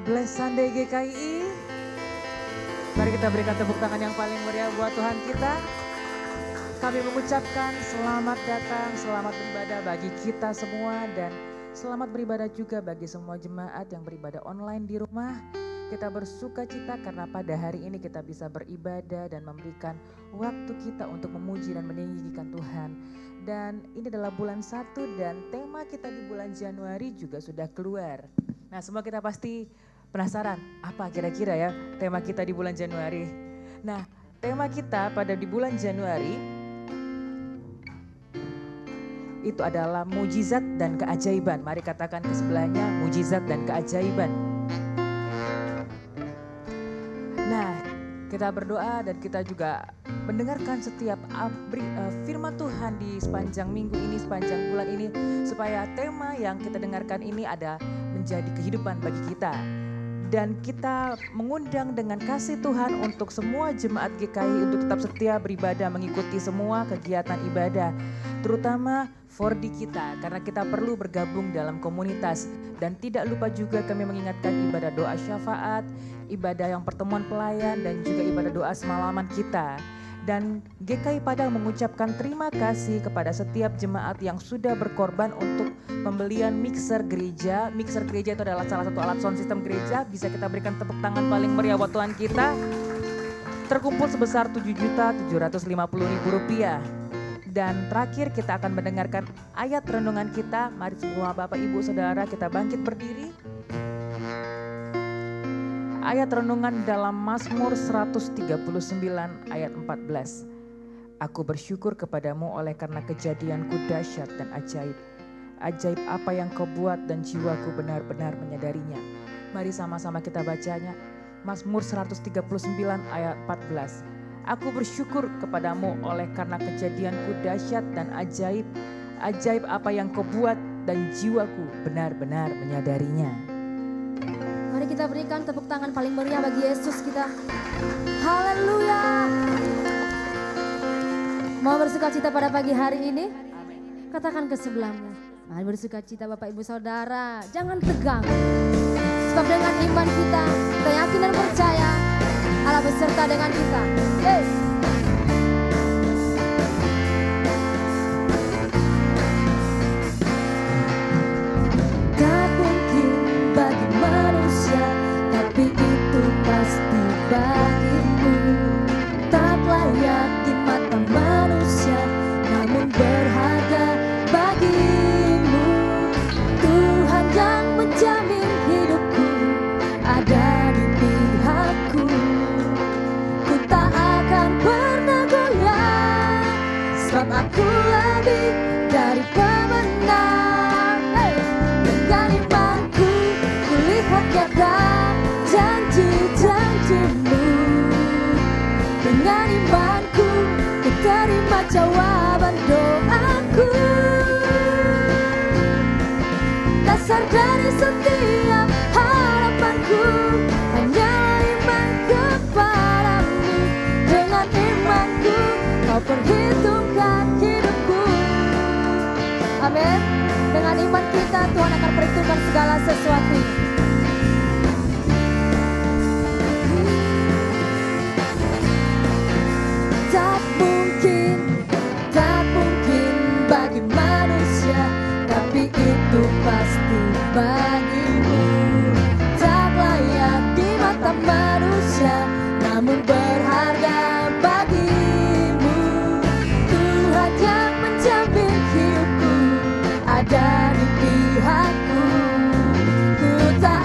Bless Sunday GKI. Mari kita berikan tepuk tangan yang paling meriah buat Tuhan kita. Kami mengucapkan selamat datang, selamat beribadah bagi kita semua dan selamat beribadah juga bagi semua jemaat yang beribadah online di rumah. Kita bersuka cita karena pada hari ini kita bisa beribadah dan memberikan waktu kita untuk memuji dan meninggikan Tuhan. Dan ini adalah bulan 1 dan tema kita di bulan Januari juga sudah keluar. Nah, semua kita pasti penasaran apa kira-kira ya tema kita di bulan Januari. Nah, tema kita pada di bulan Januari itu adalah mujizat dan keajaiban. Mari katakan ke sebelahnya, mujizat dan keajaiban. Nah, kita berdoa dan kita juga mendengarkan setiap firman Tuhan di sepanjang minggu ini, sepanjang bulan ini, supaya tema yang kita dengarkan ini ada menjadi kehidupan bagi kita. Dan kita mengundang dengan kasih Tuhan untuk semua jemaat GKI untuk tetap setia beribadah, mengikuti semua kegiatan ibadah. Terutama 4D kita, karena kita perlu bergabung dalam komunitas. Dan tidak lupa juga kami mengingatkan ibadah doa syafaat, ibadah yang pertemuan pelayan, dan juga ibadah doa semalaman kita. Dan GKI Padang mengucapkan terima kasih kepada setiap jemaat yang sudah berkorban untuk pembelian mixer gereja. Mixer gereja itu adalah salah satu alat sound system gereja. Bisa kita berikan tepuk tangan paling meriah buat Tuhan kita. Terkumpul sebesar Rp7.750.000. Dan terakhir kita akan mendengarkan ayat renungan kita. Mari semua Bapak Ibu Saudara kita bangkit berdiri. Ayat renungan dalam Mazmur 139 ayat 14. Aku bersyukur kepadamu oleh karena kejadianku dahsyat dan ajaib. Ajaib apa yang kau buat dan jiwaku benar-benar menyadarinya. Mari sama-sama kita bacanya. Mazmur 139 ayat 14. Aku bersyukur kepadamu oleh karena kejadianku dahsyat dan ajaib. Ajaib apa yang kau buat dan jiwaku benar-benar menyadarinya. Mari kita berikan tepuk tangan paling meriah bagi Yesus kita. Haleluya. Mau bersuka cita pada pagi hari ini? Katakan ke sebelahmu. Mari bersuka cita Bapak Ibu Saudara. Jangan tegang. Sebab dengan iman kita yakin dan percaya Allah beserta dengan kita. Hey. Tapi itu pasti bagimu. Tak layak di mata manusia, namun berharga bagimu. Tuhan yang menjamin hidupku ada di pihakku. Ku tak akan pernah goyah, sebab aku lebih dari pemenang. Dengan imanku kulihat nyata janji-janjimu. Dengan imanku ku terima jawaban doaku. Dasar dari setiap harapanku hanyalah iman kepadamu. Dengan imanku kau perhitungkan hidupku. Amin. Dengan iman kita Tuhan akan perhitungkan segala sesuatu. Tak mungkin bagi manusia, tapi itu pasti bagimu. Tak layak di mata manusia, namun berharga bagimu. Tuhan yang menjamin hidupku ada di pihakku. Ku tak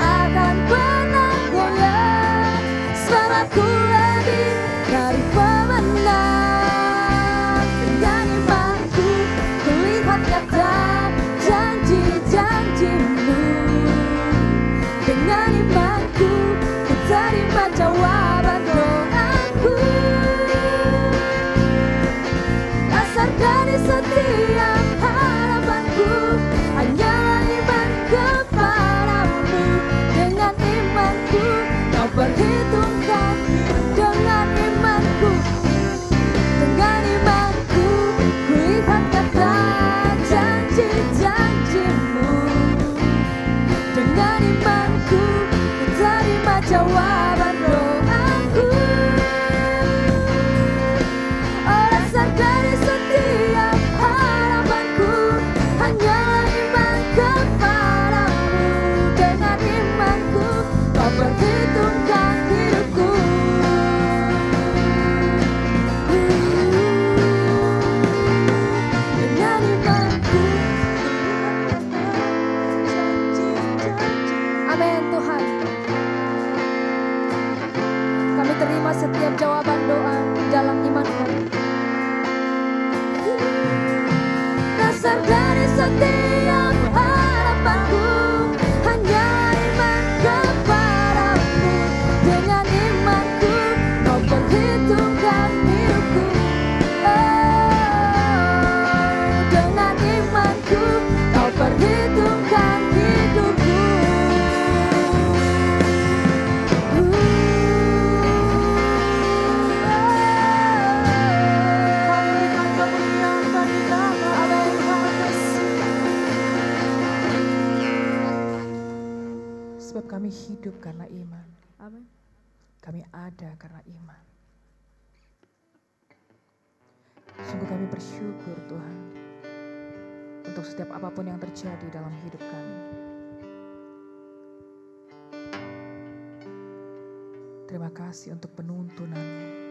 Kami hidup karena iman. Amin. Kami ada karena iman. Sungguh kami bersyukur Tuhan untuk setiap apapun yang terjadi dalam hidup kami. Terima kasih untuk penuntunan-Mu.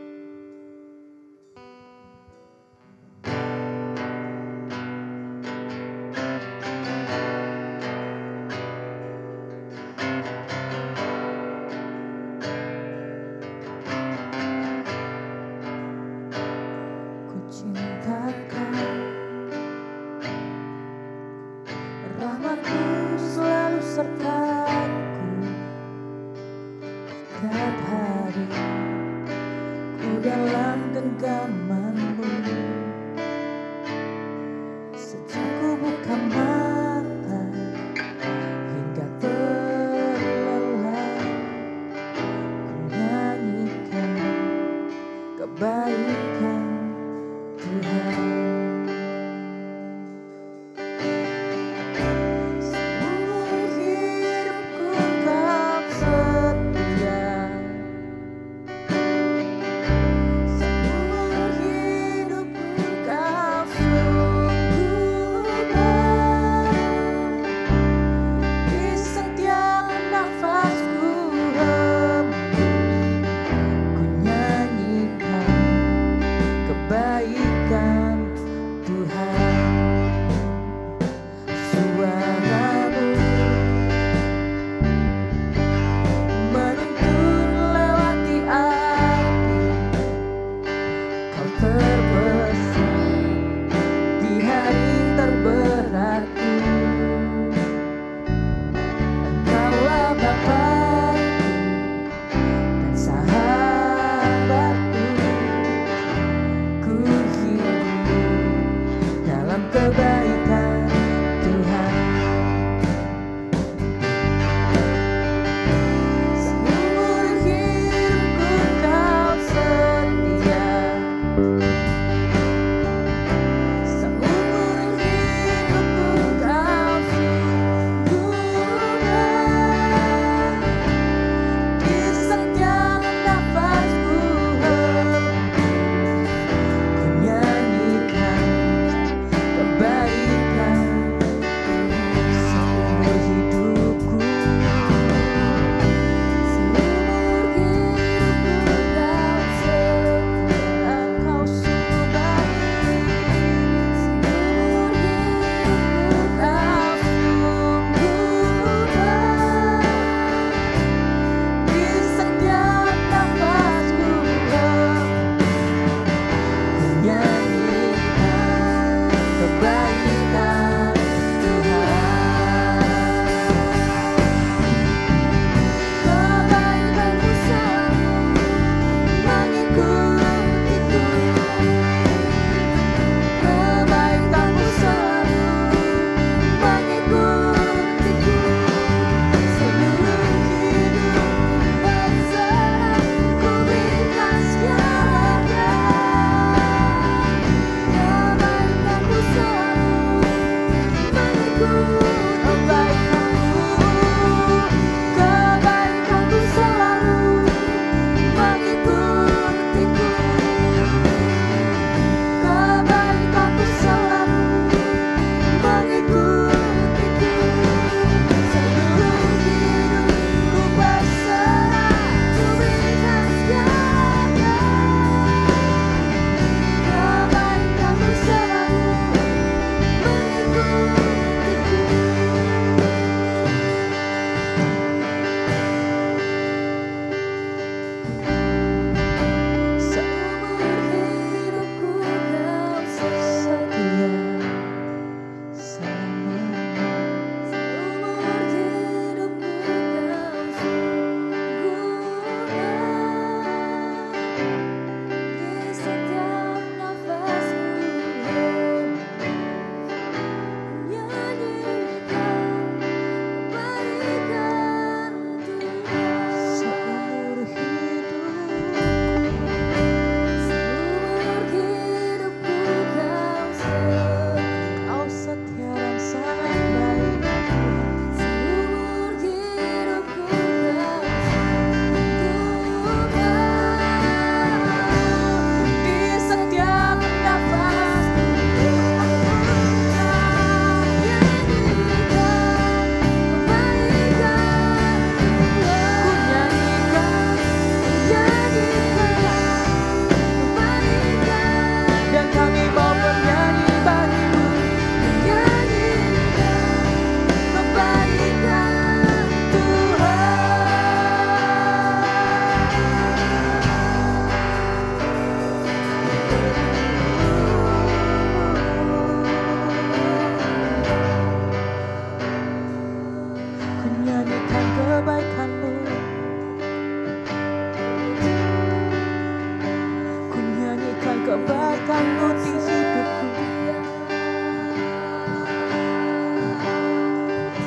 kebaikan-Mu di hidupku.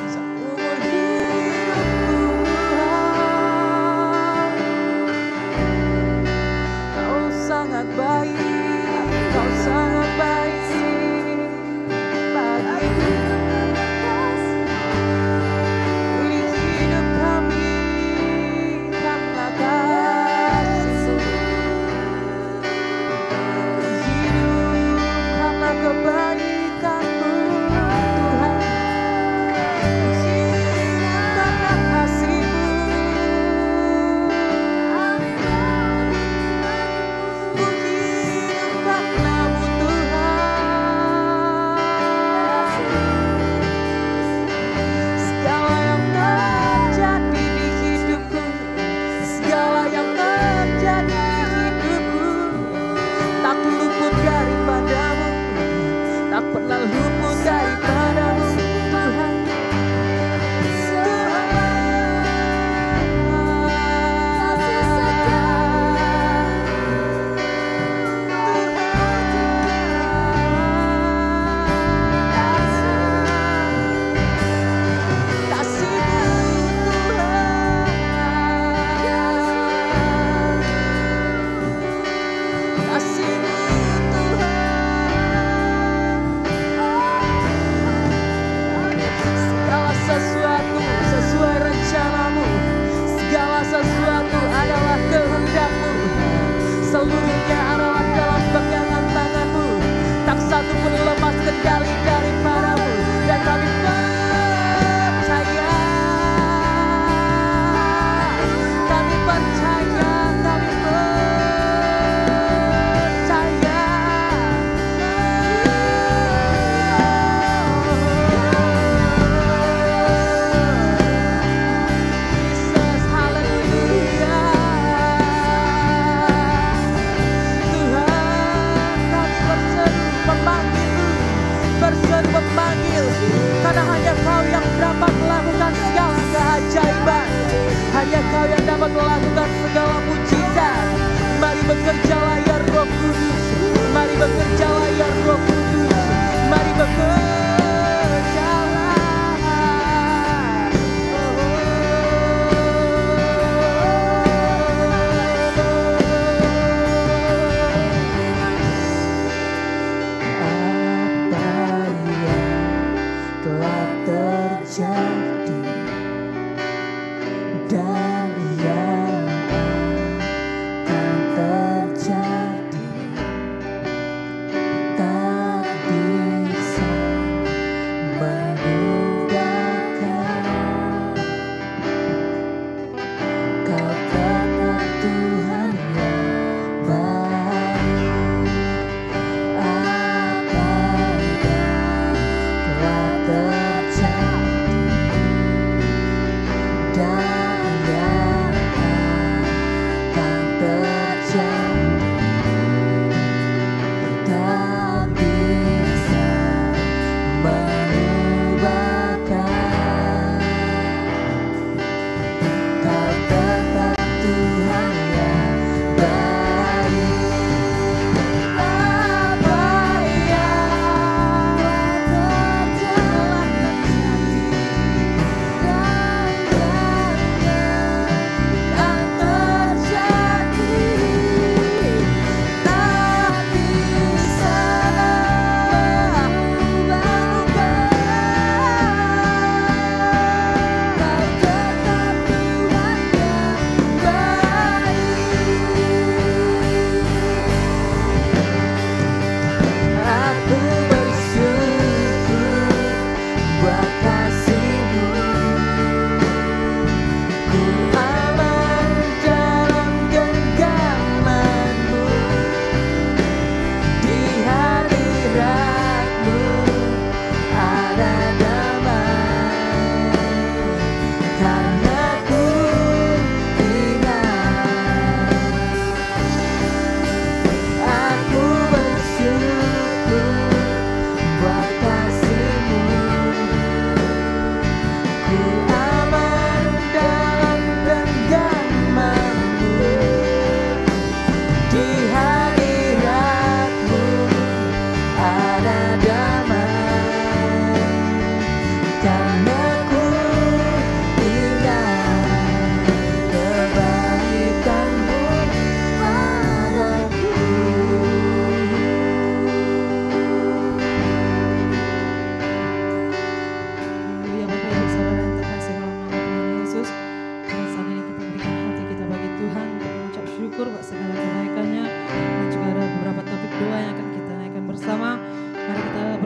Seumur hidupku Tuhan, Kau sangat baik, Kau sangat baik bagiku. Di hidup kami karena kasih-Mu, hidup karena kebaikan-Mu Tuhan, hidup karena kasih-Mu, ku hidup karena-Mu Tuhan. Segala yang terjadi di hidupku, segala yang terjadi di hidupku, tak luput daripada-Mu, tak pernah luput daripada-Mu Tuhan. Segala sesuatu sesuai rencana-Mu, segala sesuatu adalah kehendak-Mu, seluruhnya adalah dalam pegangan tangan-Mu, tak satu pun lepas kendali daripada-Mu, dan kami percaya, kami percaya, kami percaya. Jesus, haleluya. Tuhan, kami berseru memanggil, karena hanya Kau yang dapat melakukan segala keajaiban, hanya Kau yang dapat melakukan segala mujizat. Mari bekerjalah ya Roh Kudus, mari bekerjalah ya Roh Kudus, mari bekerjalah. Apa yang telah terjadi dan yang akan terjadi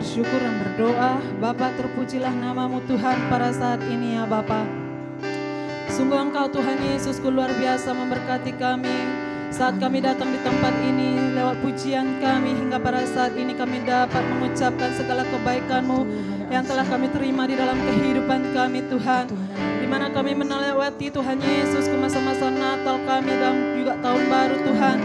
bersyukur dan berdoa. Bapa, terpujilah namamu Tuhan pada saat ini ya Bapa. Sungguh Engkau Tuhan Yesusku luar biasa memberkati kami saat kami datang di tempat ini lewat pujian kami hingga pada saat ini kami dapat mengucapkan segala kebaikan-Mu yang telah kami terima di dalam kehidupan kami Tuhan. Di mana kami melewati Tuhan Yesus ke masa-masa Natal kami dan juga tahun baru Tuhan.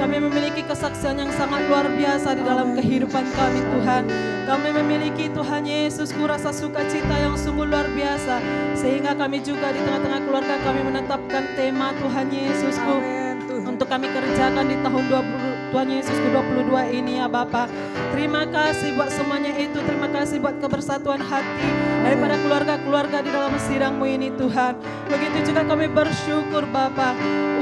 Kami memiliki kesaksian yang sangat luar biasa di dalam kehidupan kami Tuhan. Kami memiliki Tuhan Yesusku rasa sukacita yang sungguh luar biasa. Sehingga kami juga di tengah-tengah keluarga kami menetapkan tema Tuhan Yesusku untuk kami kerjakan di tahun Tuhan Yesusku 22 ini ya Bapa. Terima kasih buat semuanya itu. Terima kasih buat kebersatuan hati daripada keluarga-keluarga di dalam sidang-Mu ini Tuhan. Begitu juga kami bersyukur Bapa,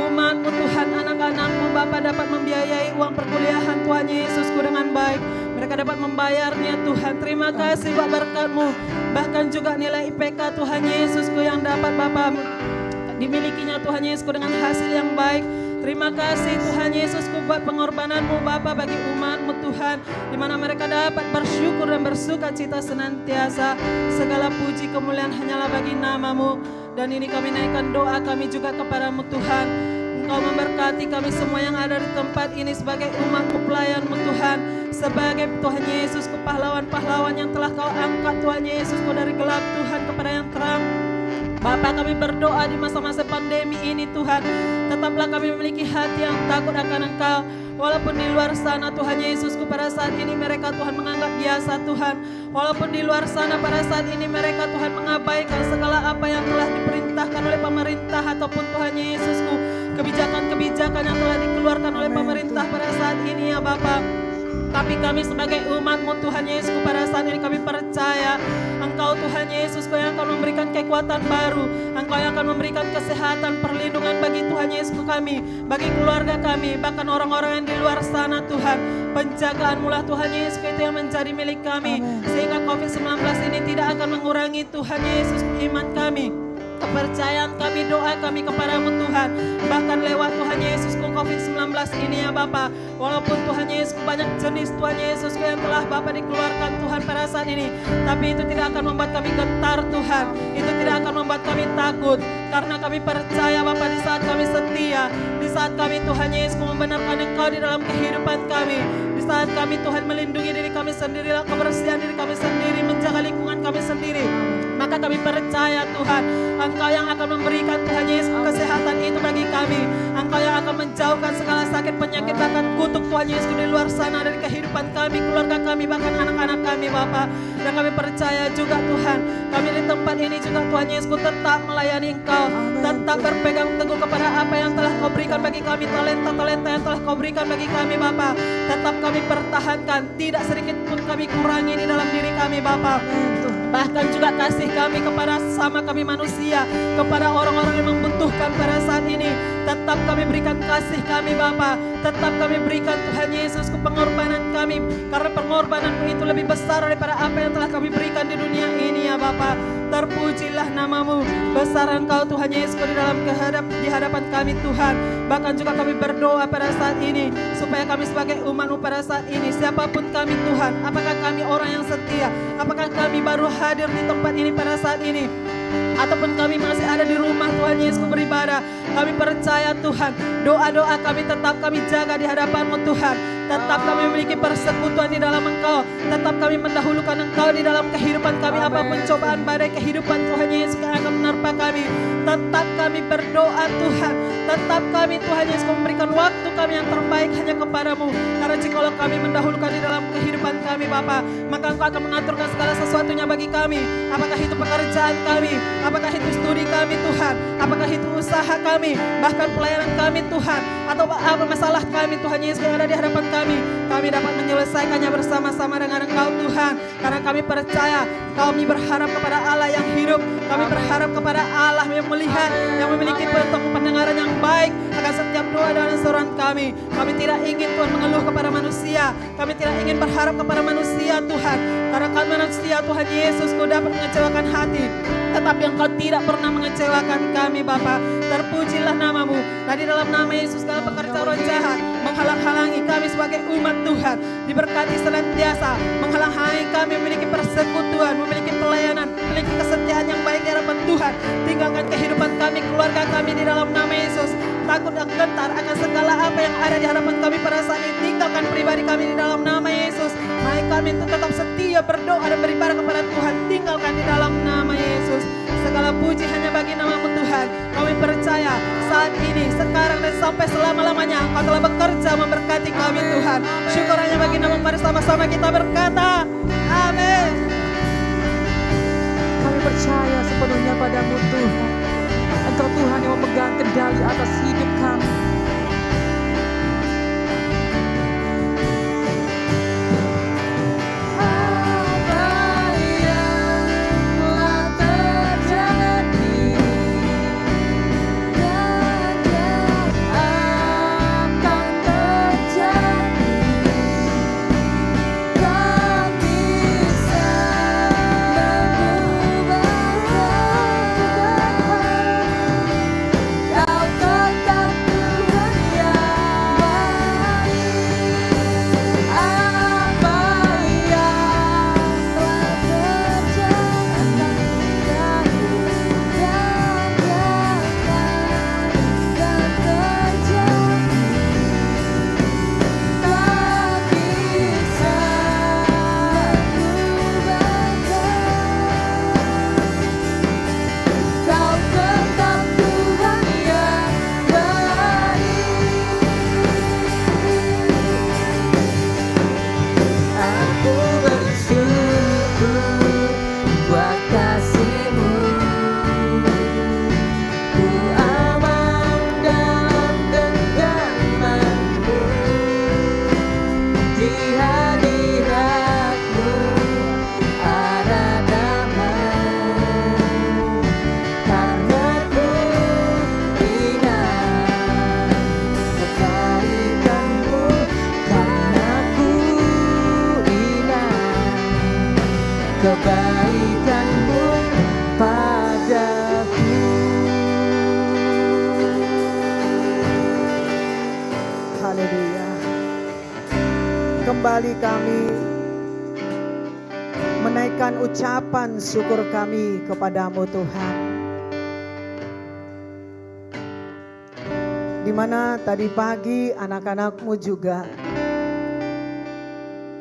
umat-Mu Tuhan, anak-anak-Mu Bapa dapat membiayai uang perkuliahan Tuhan Yesusku dengan baik. Mereka dapat membayarnya Tuhan. Terima kasih buat berkat-Mu. Bahkan juga nilai IPK Tuhan Yesusku yang dapat Bapa dimilikinya Tuhan Yesusku dengan hasil yang baik. Terima kasih Tuhan Yesusku buat pengorbanan-Mu Bapa bagi umat-Mu Tuhan, di mana mereka dapat bersyukur dan bersukacita senantiasa. Segala puji kemuliaan hanyalah bagi nama-Mu. Dan ini kami naikkan doa kami juga kepada-Mu Tuhan. Engkau memberkati kami semua yang ada di tempat ini sebagai umat-Mu, pelayan-Mu Tuhan, sebagai Tuhan Yesusku pahlawan-pahlawan yang telah Kau angkat Tuhan Yesusku dari gelap Tuhan kepada yang terang. Bapa, kami berdoa di masa-masa pandemi ini Tuhan, tetaplah kami memiliki hati yang takut akan Engkau. Walaupun di luar sana Tuhan Yesusku pada saat ini mereka Tuhan menganggap biasa Tuhan. Walaupun di luar sana pada saat ini mereka Tuhan mengabaikan segala apa yang telah diperintahkan oleh pemerintah ataupun Tuhan Yesusku kebijakan-kebijakan yang telah dikeluarkan oleh pemerintah pada saat ini ya Bapa. Tapi kami sebagai umat-Mu Tuhan Yesus pada saat ini kami percaya Engkau Tuhan Yesus yang akan memberikan kekuatan baru. Engkau yang akan memberikan kesehatan, perlindungan bagi Tuhan Yesus kami, bagi keluarga kami, bahkan orang-orang yang di luar sana Tuhan. Penjagaan-Mu lah Tuhan Yesus itu yang menjadi milik kami. Sehingga COVID-19 ini tidak akan mengurangi Tuhan Yesus iman kami, kepercayaan kami, doa kami kepada-Mu Tuhan. Bahkan lewat Tuhan Yesus COVID-19 ini ya Bapa, walaupun Tuhan Yesus banyak jenis Tuhan Yesus yang telah Bapa dikeluarkan Tuhan pada saat ini, tapi itu tidak akan membuat kami gentar Tuhan. Itu tidak akan membuat kami takut, karena kami percaya Bapa di saat kami setia, di saat kami Tuhan Yesus membenarkan Engkau di dalam kehidupan kami, di saat kami Tuhan melindungi diri kami sendiri, kebersihan diri kami sendiri, menjaga lingkungan kami sendiri, maka kami percaya Tuhan Engkau yang akan memberikan Tuhan Yesus kesehatan itu bagi kami. Engkau yang akan menjauhkan segala sakit penyakit, bahkan kutuk Tuhan Yesus di luar sana dari kehidupan kami, keluarga kami, bahkan anak-anak kami Bapa. Dan kami percaya juga Tuhan, kami di tempat ini juga Tuhan Yesus tetap melayani Engkau, tetap berpegang teguh kepada apa yang telah Kau berikan bagi kami, talenta-talenta yang telah Kau berikan bagi kami Bapa. Tetap kami pertahankan, tidak sedikit pun kami kurangi di dalam diri kami Bapa. Bahkan juga kasih kami kepada sama kami manusia, kepada orang-orang yang membutuhkan pada saat ini. Tetap kami berikan kasih kami Bapa. Tetap kami berikan Tuhan Yesus ke pengorbanan kami, karena pengorbanan-Mu itu lebih besar daripada apa yang telah kami berikan di dunia ini ya Bapa. Terpujilah nama-Mu, besar Engkau Tuhan Yesus di hadapan kami Tuhan. Bahkan juga kami berdoa pada saat ini, supaya kami sebagai umat-Mu pada saat ini, siapapun kami Tuhan, apakah kami orang yang setia, apakah kami baru hadir di tempat ini pada saat ini, ataupun kami masih ada di rumah Tuhan Yesus beribadah, kami percaya Tuhan, doa-doa kami tetap kami jaga di hadapan-Mu Tuhan. Tetap kami memiliki persekutuan di dalam Engkau. Tetap kami mendahulukan Engkau di dalam kehidupan kami. Apapun cobaan badai kehidupan Tuhan Yesus yang akan menerpa kami, tetap kami berdoa Tuhan. Tetap kami Tuhan Yesus memberikan waktu kami yang terbaik hanya kepada-Mu. Karena jikalau kami mendahulukan di dalam kehidupan kami Bapa, maka Engkau akan mengaturkan segala sesuatunya bagi kami. Apakah itu pekerjaan kami, apakah itu studi kami Tuhan, apakah itu usaha kami, bahkan pelayanan kami Tuhan, atau apa masalah kami Tuhan Yesus yang ada di hadapan kami dapat menyelesaikannya bersama-sama dengan Engkau Tuhan. Karena kami percaya, kami berharap kepada Allah yang hidup, kami berharap kepada Allah yang melihat, yang memiliki pendengaran yang baik akan setiap doa dan seruan kami. Kami tidak ingin Tuhan mengeluh kepada manusia, kami tidak ingin berharap kepada manusia Tuhan, karena kami manusia Tuhan Yesus Kau dapat mengecewakan hati, tetapi Engkau tidak pernah mengecewakan kami Bapa. Terpujilah nama-Mu. Dan di dalam nama Yesus segala pekerja roh jahat menghalang-halangi kami sebagai umat Tuhan. Diberkati senantiasa, menghalang-halangi kami memiliki persekutuan, memiliki pelayanan, memiliki kesetiaan yang baik di hadapan Tuhan. Tinggalkan kehidupan kami, keluarga kami di dalam nama Yesus. Takut dan gentar akan segala apa yang ada di hadapan kami pada saat ini. Tinggalkan pribadi kami di dalam nama Yesus. Hai kami untuk tetap setia berdoa dan beribadah kepada Tuhan. Tinggalkan di dalam nama Yesus. Segala puji hanya bagi nama-Mu Tuhan. Kami percaya saat ini, sekarang dan sampai selama-lamanya Engkau telah bekerja memberkati kami Tuhan. Syukur hanya bagi nama-Mu, mari sama-sama kita berkata, amin. Kami percaya sepenuhnya pada-Mu Tuhan. Engkau Tuhan yang memegang kendali atas hidup kami. Kebaikan-Mu padaku. Haleluya. Kembali kami menaikkan ucapan syukur kami kepada-Mu Tuhan. Di mana tadi pagi anak-anak-Mu juga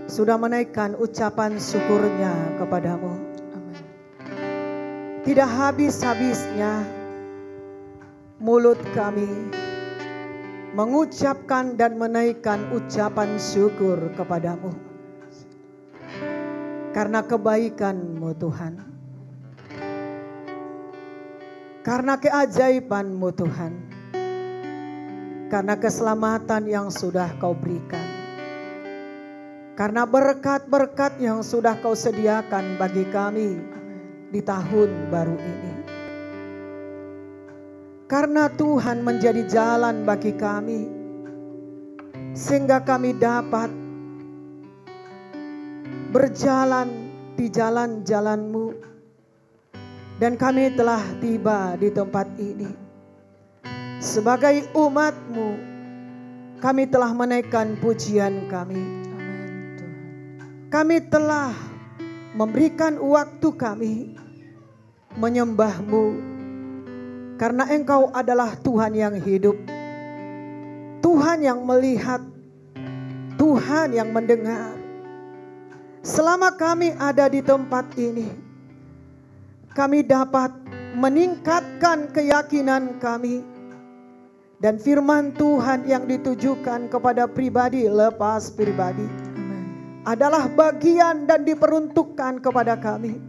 sudah menaikkan ucapan syukurnya kepada-Mu. Amin. Tidak habis-habisnya mulut kami mengucapkan dan menaikkan ucapan syukur kepada-Mu. Karena kebaikan-Mu Tuhan. Karena keajaiban-Mu Tuhan. Karena keselamatan yang sudah Kau berikan. Karena berkat-berkat yang sudah Kau sediakan bagi kami di tahun baru ini. Karena Tuhan menjadi jalan bagi kami, sehingga kami dapat berjalan di jalan-jalan-Mu. Dan kami telah tiba di tempat ini. Sebagai umat-Mu, kami telah menaikkan pujian kami. Kami telah memberikan waktu kami menyembah-Mu, karena Engkau adalah Tuhan yang hidup, Tuhan yang melihat, Tuhan yang mendengar. Selama kami ada di tempat ini, kami dapat meningkatkan keyakinan kami, dan firman Tuhan yang ditujukan kepada pribadi lepas pribadi adalah bagian dan diperuntukkan kepada kami,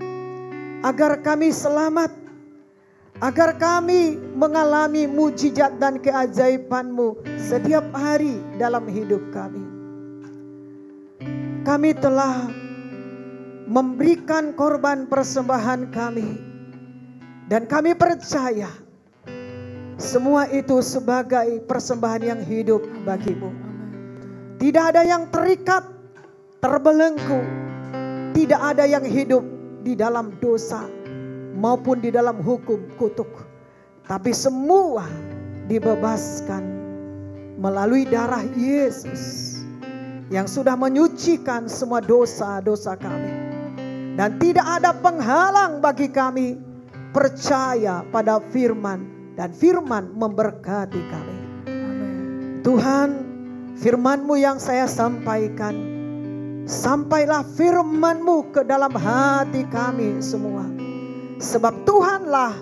agar kami selamat, agar kami mengalami mujizat dan keajaiban-Mu setiap hari dalam hidup kami. Kami telah memberikan korban persembahan kami, dan kami percaya semua itu sebagai persembahan yang hidup bagi-Mu. Tidak ada yang terikat, terbelenggu, tidak ada yang hidup di dalam dosa maupun di dalam hukum kutuk, tapi semua dibebaskan melalui darah Yesus yang sudah menyucikan semua dosa-dosa kami. Dan tidak ada penghalang bagi kami percaya pada firman, dan firman memberkati kami. Tuhan, firman-Mu yang saya sampaikan, sampailah firman-Mu ke dalam hati kami semua. Sebab Tuhanlah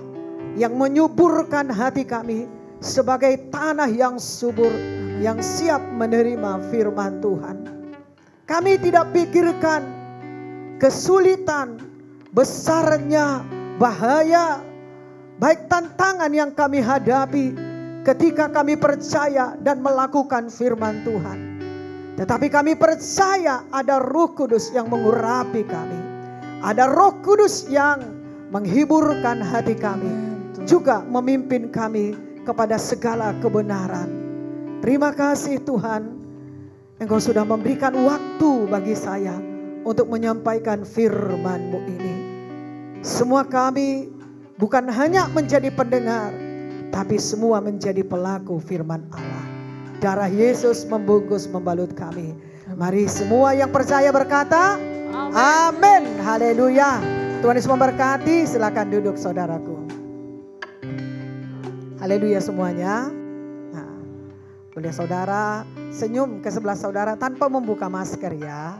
yang menyuburkan hati kami sebagai tanah yang subur, yang siap menerima firman Tuhan. Kami tidak pikirkan kesulitan, besarnya bahaya, baik tantangan yang kami hadapi ketika kami percaya dan melakukan firman Tuhan. Tetapi kami percaya ada Roh Kudus yang mengurapi kami. Ada Roh Kudus yang menghiburkan hati kami, juga memimpin kami kepada segala kebenaran. Terima kasih Tuhan, Engkau sudah memberikan waktu bagi saya untuk menyampaikan firman-Mu ini. Semua kami bukan hanya menjadi pendengar, tapi semua menjadi pelaku firman Allah. Darah Yesus membungkus membalut kami. Mari semua yang percaya berkata, amin. Haleluya. Tuhan Yesus memberkati. Silakan duduk saudaraku. Haleluya semuanya. Nah, boleh saudara senyum ke sebelah saudara tanpa membuka masker ya.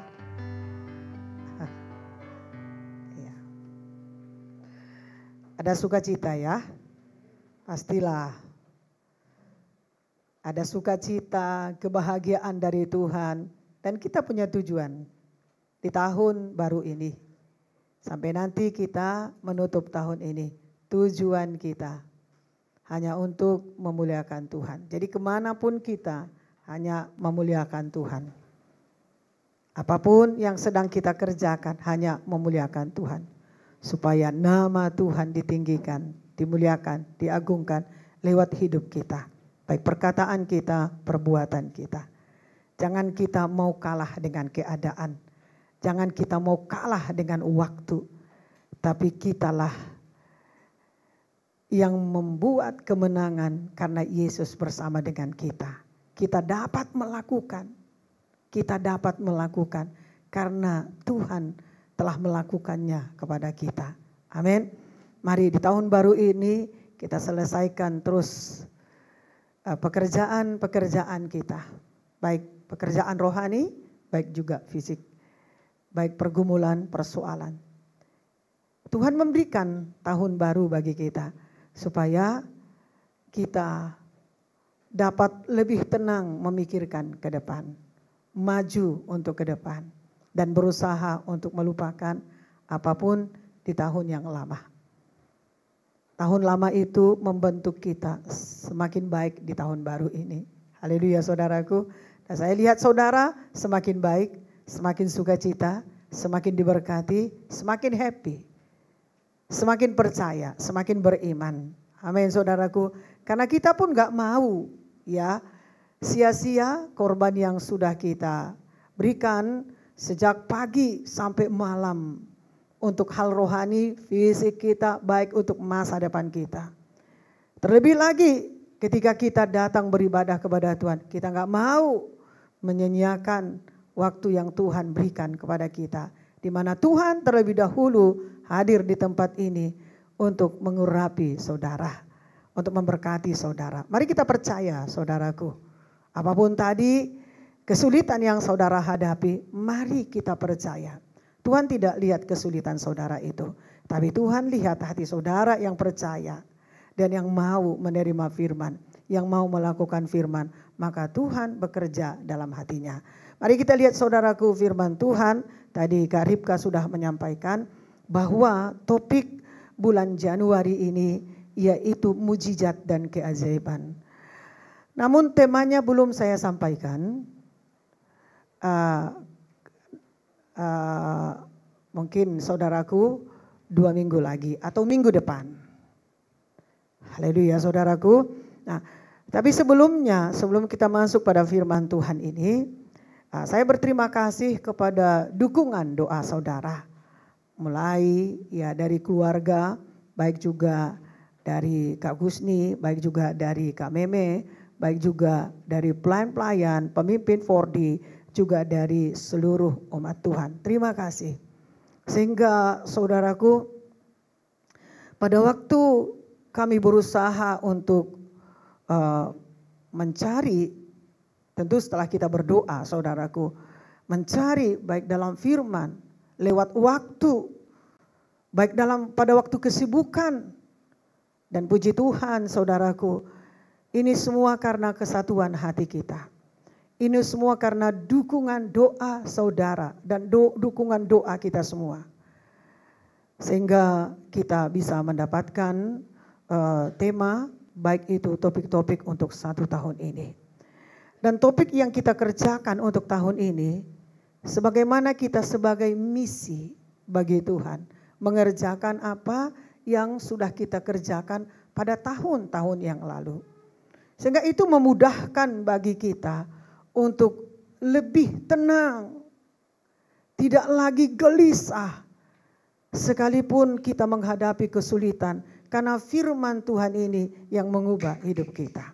Ada sukacita ya, pastilah. Ada sukacita, kebahagiaan dari Tuhan. Dan kita punya tujuan di tahun baru ini. Sampai nanti kita menutup tahun ini. Tujuan kita hanya untuk memuliakan Tuhan. Jadi kemanapun kita hanya memuliakan Tuhan. Apapun yang sedang kita kerjakan hanya memuliakan Tuhan. Supaya nama Tuhan ditinggikan, dimuliakan, diagungkan lewat hidup kita. Baik perkataan kita, perbuatan kita. Jangan kita mau kalah dengan keadaan. Jangan kita mau kalah dengan waktu. Tapi kitalah yang membuat kemenangan karena Yesus bersama dengan kita. Kita dapat melakukan. Kita dapat melakukan karena Tuhan telah melakukannya kepada kita. Amin. Mari di tahun baru ini kita selesaikan terus pekerjaan-pekerjaan kita. Baik pekerjaan rohani, baik juga fisik. Baik pergumulan, persoalan. Tuhan memberikan tahun baru bagi kita. Supaya kita dapat lebih tenang memikirkan ke depan. Maju untuk ke depan. Dan berusaha untuk melupakan apapun di tahun yang lama. Tahun lama itu membentuk kita semakin baik di tahun baru ini. Haleluya saudaraku. Dan saya lihat saudara semakin baik, semakin sukacita, semakin diberkati, semakin happy. Semakin percaya, semakin beriman. Amin saudaraku. Karena kita pun gak mau ya sia-sia korban yang sudah kita berikan sejak pagi sampai malam untuk hal rohani, fisik kita, baik untuk masa depan kita. Terlebih lagi ketika kita datang beribadah kepada Tuhan, kita gak mau menyanyiakan waktu yang Tuhan berikan kepada kita. Di mana Tuhan terlebih dahulu hadir di tempat ini untuk mengurapi saudara, untuk memberkati saudara. Mari kita percaya saudaraku, apapun tadi kesulitan yang saudara hadapi, mari kita percaya. Tuhan tidak lihat kesulitan saudara itu. Tapi Tuhan lihat hati saudara yang percaya. Dan yang mau menerima firman. Yang mau melakukan firman. Maka Tuhan bekerja dalam hatinya. Mari kita lihat saudaraku firman Tuhan. Tadi Kak Ripka sudah menyampaikan. Bahwa topik bulan Januari ini. Yaitu mujizat dan keajaiban. Namun temanya belum saya sampaikan. Mungkin saudaraku 2 minggu lagi atau minggu depan. Haleluya saudaraku. Nah, tapi sebelum kita masuk pada firman Tuhan ini, saya berterima kasih kepada dukungan doa saudara. Mulai ya dari keluarga, baik juga dari Kak Gusni, baik juga dari Kak Meme, baik juga dari pelayan-pelayan, pemimpin 4D, juga dari seluruh umat Tuhan. Terima kasih. Sehingga saudaraku, pada waktu kami berusaha untuk mencari, tentu setelah kita berdoa saudaraku, mencari baik dalam firman, lewat waktu, baik pada waktu kesibukan, dan puji Tuhan saudaraku, ini semua karena kesatuan hati kita. Ini semua karena dukungan doa saudara dan dukungan doa kita semua. Sehingga kita bisa mendapatkan tema, baik itu topik-topik untuk 1 tahun ini. Dan topik yang kita kerjakan untuk tahun ini, sebagaimana kita sebagai misi bagi Tuhan, mengerjakan apa yang sudah kita kerjakan pada tahun-tahun yang lalu. Sehingga itu memudahkan bagi kita untuk lebih tenang, tidak lagi gelisah, sekalipun kita menghadapi kesulitan, karena firman Tuhan ini yang mengubah hidup kita.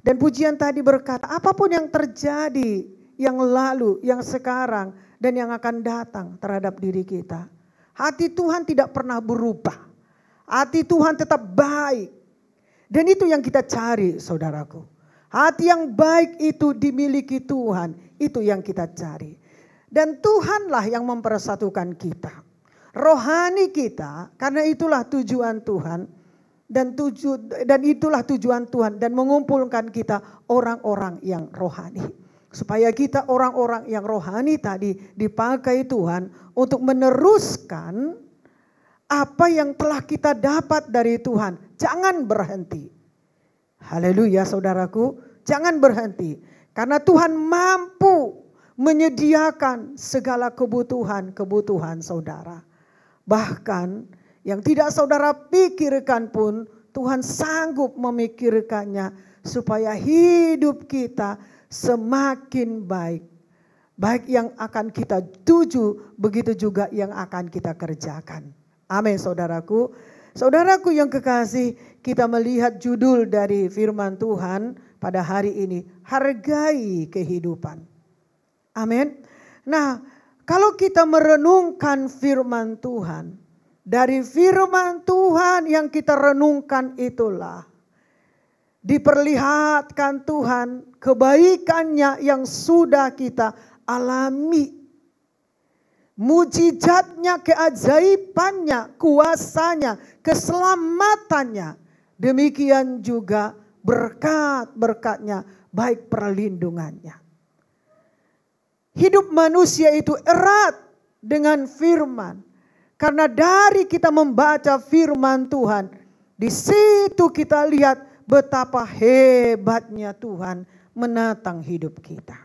Dan pujian tadi berkata, apapun yang terjadi, yang lalu, yang sekarang, dan yang akan datang terhadap diri kita, hati Tuhan tidak pernah berubah. Hati Tuhan tetap baik. Dan itu yang kita cari saudaraku. Hati yang baik itu dimiliki Tuhan, itu yang kita cari. Dan Tuhanlah yang mempersatukan kita. Rohani kita, karena itulah tujuan Tuhan. Dan itulah tujuan Tuhan, dan mengumpulkan kita orang-orang yang rohani. Supaya kita orang-orang yang rohani tadi dipakai Tuhan untuk meneruskan apa yang telah kita dapat dari Tuhan. Jangan berhenti. Haleluya saudaraku, jangan berhenti. Karena Tuhan mampu menyediakan segala kebutuhan saudara. Bahkan yang tidak saudara pikirkan pun Tuhan sanggup memikirkannya supaya hidup kita semakin baik. Baik yang akan kita tuju, begitu juga yang akan kita kerjakan. Amin saudaraku. Saudaraku yang kekasih, kita melihat judul dari firman Tuhan pada hari ini, hargai kehidupan. Amin. Nah, kalau kita merenungkan firman Tuhan, dari firman Tuhan yang kita renungkan itulah diperlihatkan Tuhan kebaikannya yang sudah kita alami. Mujizatnya, keajaibannya, kuasanya, keselamatannya. Demikian juga berkat-berkatnya, baik perlindungannya. Hidup manusia itu erat dengan firman. Karena dari kita membaca firman Tuhan, di situ kita lihat betapa hebatnya Tuhan menatang hidup kita.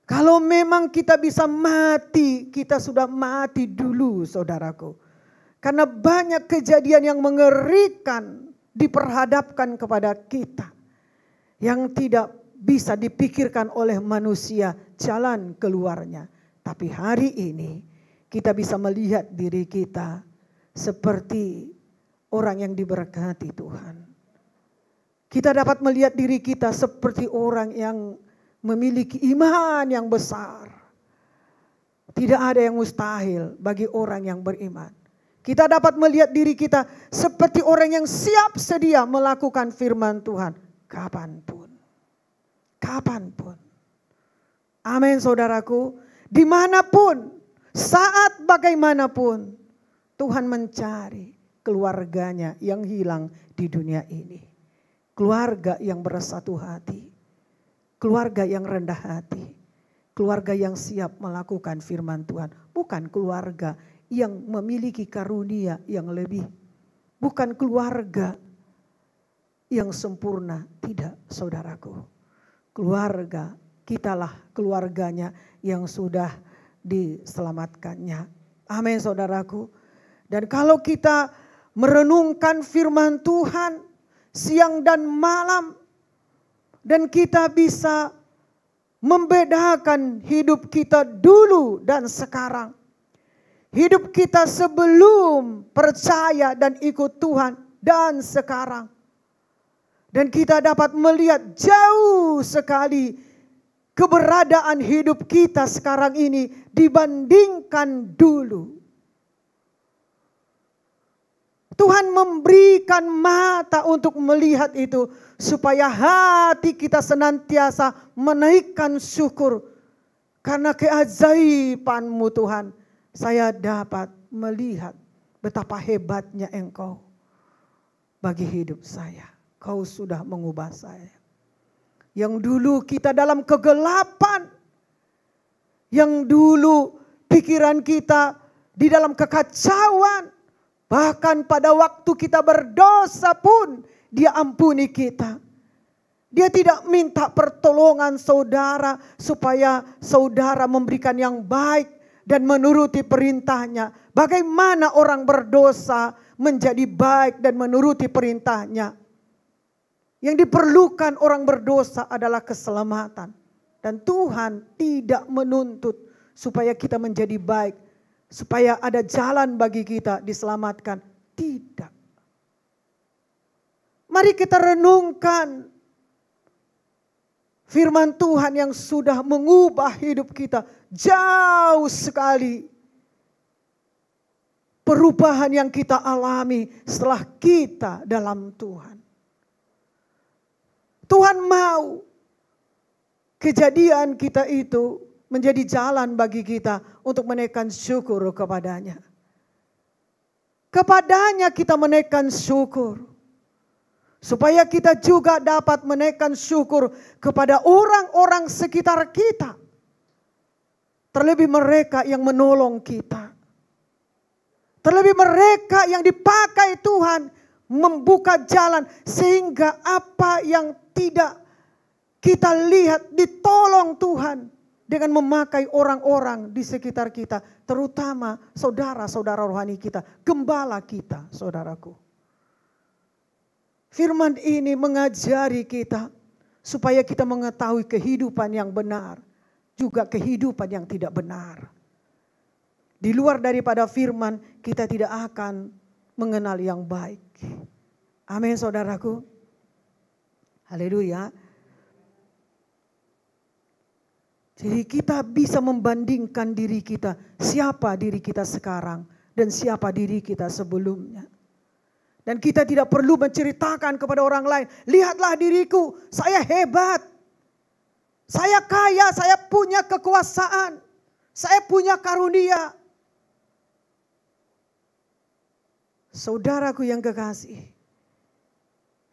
Kalau memang kita bisa mati, kita sudah mati dulu saudaraku. Karena banyak kejadian yang mengerikan diperhadapkan kepada kita. Yang tidak bisa dipikirkan oleh manusia jalan keluarnya. Tapi hari ini kita bisa melihat diri kita seperti orang yang diberkati Tuhan. Kita dapat melihat diri kita seperti orang yang memiliki iman yang besar. Tidak ada yang mustahil bagi orang yang beriman. Kita dapat melihat diri kita seperti orang yang siap sedia melakukan firman Tuhan. Kapanpun. Kapanpun. Amin saudaraku. Dimanapun, saat bagaimanapun, Tuhan mencari keluarganya yang hilang di dunia ini. Keluarga yang bersatu hati. Keluarga yang rendah hati, keluarga yang siap melakukan firman Tuhan. Bukan keluarga yang memiliki karunia yang lebih. Bukan keluarga yang sempurna, tidak saudaraku. Keluarga, kitalah keluarganya yang sudah diselamatkannya. Amin saudaraku. Dan kalau kita merenungkan firman Tuhan siang dan malam, dan kita bisa membedakan hidup kita dulu dan sekarang. Hidup kita sebelum percaya dan ikut Tuhan dan sekarang. Dan kita dapat melihat jauh sekali keberadaan hidup kita sekarang ini dibandingkan dulu. Tuhan memberikan mata untuk melihat itu supaya hati kita senantiasa menaikkan syukur. Karena keajaiban-Mu Tuhan, saya dapat melihat betapa hebatnya Engkau bagi hidup saya. Kau sudah mengubah saya. Yang dulu kita dalam kegelapan. Yang dulu pikiran kita di dalam kekacauan. Bahkan pada waktu kita berdosa pun Dia ampuni kita. Dia tidak minta pertolongan saudara supaya saudara memberikan yang baik dan menuruti perintahnya. Bagaimana orang berdosa menjadi baik dan menuruti perintahnya? Yang diperlukan orang berdosa adalah keselamatan. Dan Tuhan tidak menuntut supaya kita menjadi baik. Supaya ada jalan bagi kita diselamatkan. Tidak. Mari kita renungkan firman Tuhan yang sudah mengubah hidup kita. Jauh sekali perubahan yang kita alami setelah kita dalam Tuhan. Tuhan mau kejadian kita itu menjadi jalan bagi kita untuk menaikkan syukur kepadanya. Kepadanya kita menaikkan syukur. Supaya kita juga dapat menaikkan syukur kepada orang-orang sekitar kita. Terlebih mereka yang menolong kita. Terlebih mereka yang dipakai Tuhan membuka jalan sehingga apa yang tidak kita lihat ditolong Tuhan dengan memakai orang-orang di sekitar kita, terutama saudara-saudara rohani kita, gembala kita, saudaraku. Firman ini mengajari kita supaya kita mengetahui kehidupan yang benar, juga kehidupan yang tidak benar. Di luar daripada firman, kita tidak akan mengenal yang baik. Amin, saudaraku. Haleluya. Jadi kita bisa membandingkan diri kita, siapa diri kita sekarang dan siapa diri kita sebelumnya. Dan kita tidak perlu menceritakan kepada orang lain, lihatlah diriku, saya hebat. Saya kaya, saya punya kekuasaan, saya punya karunia. Saudaraku yang kekasih,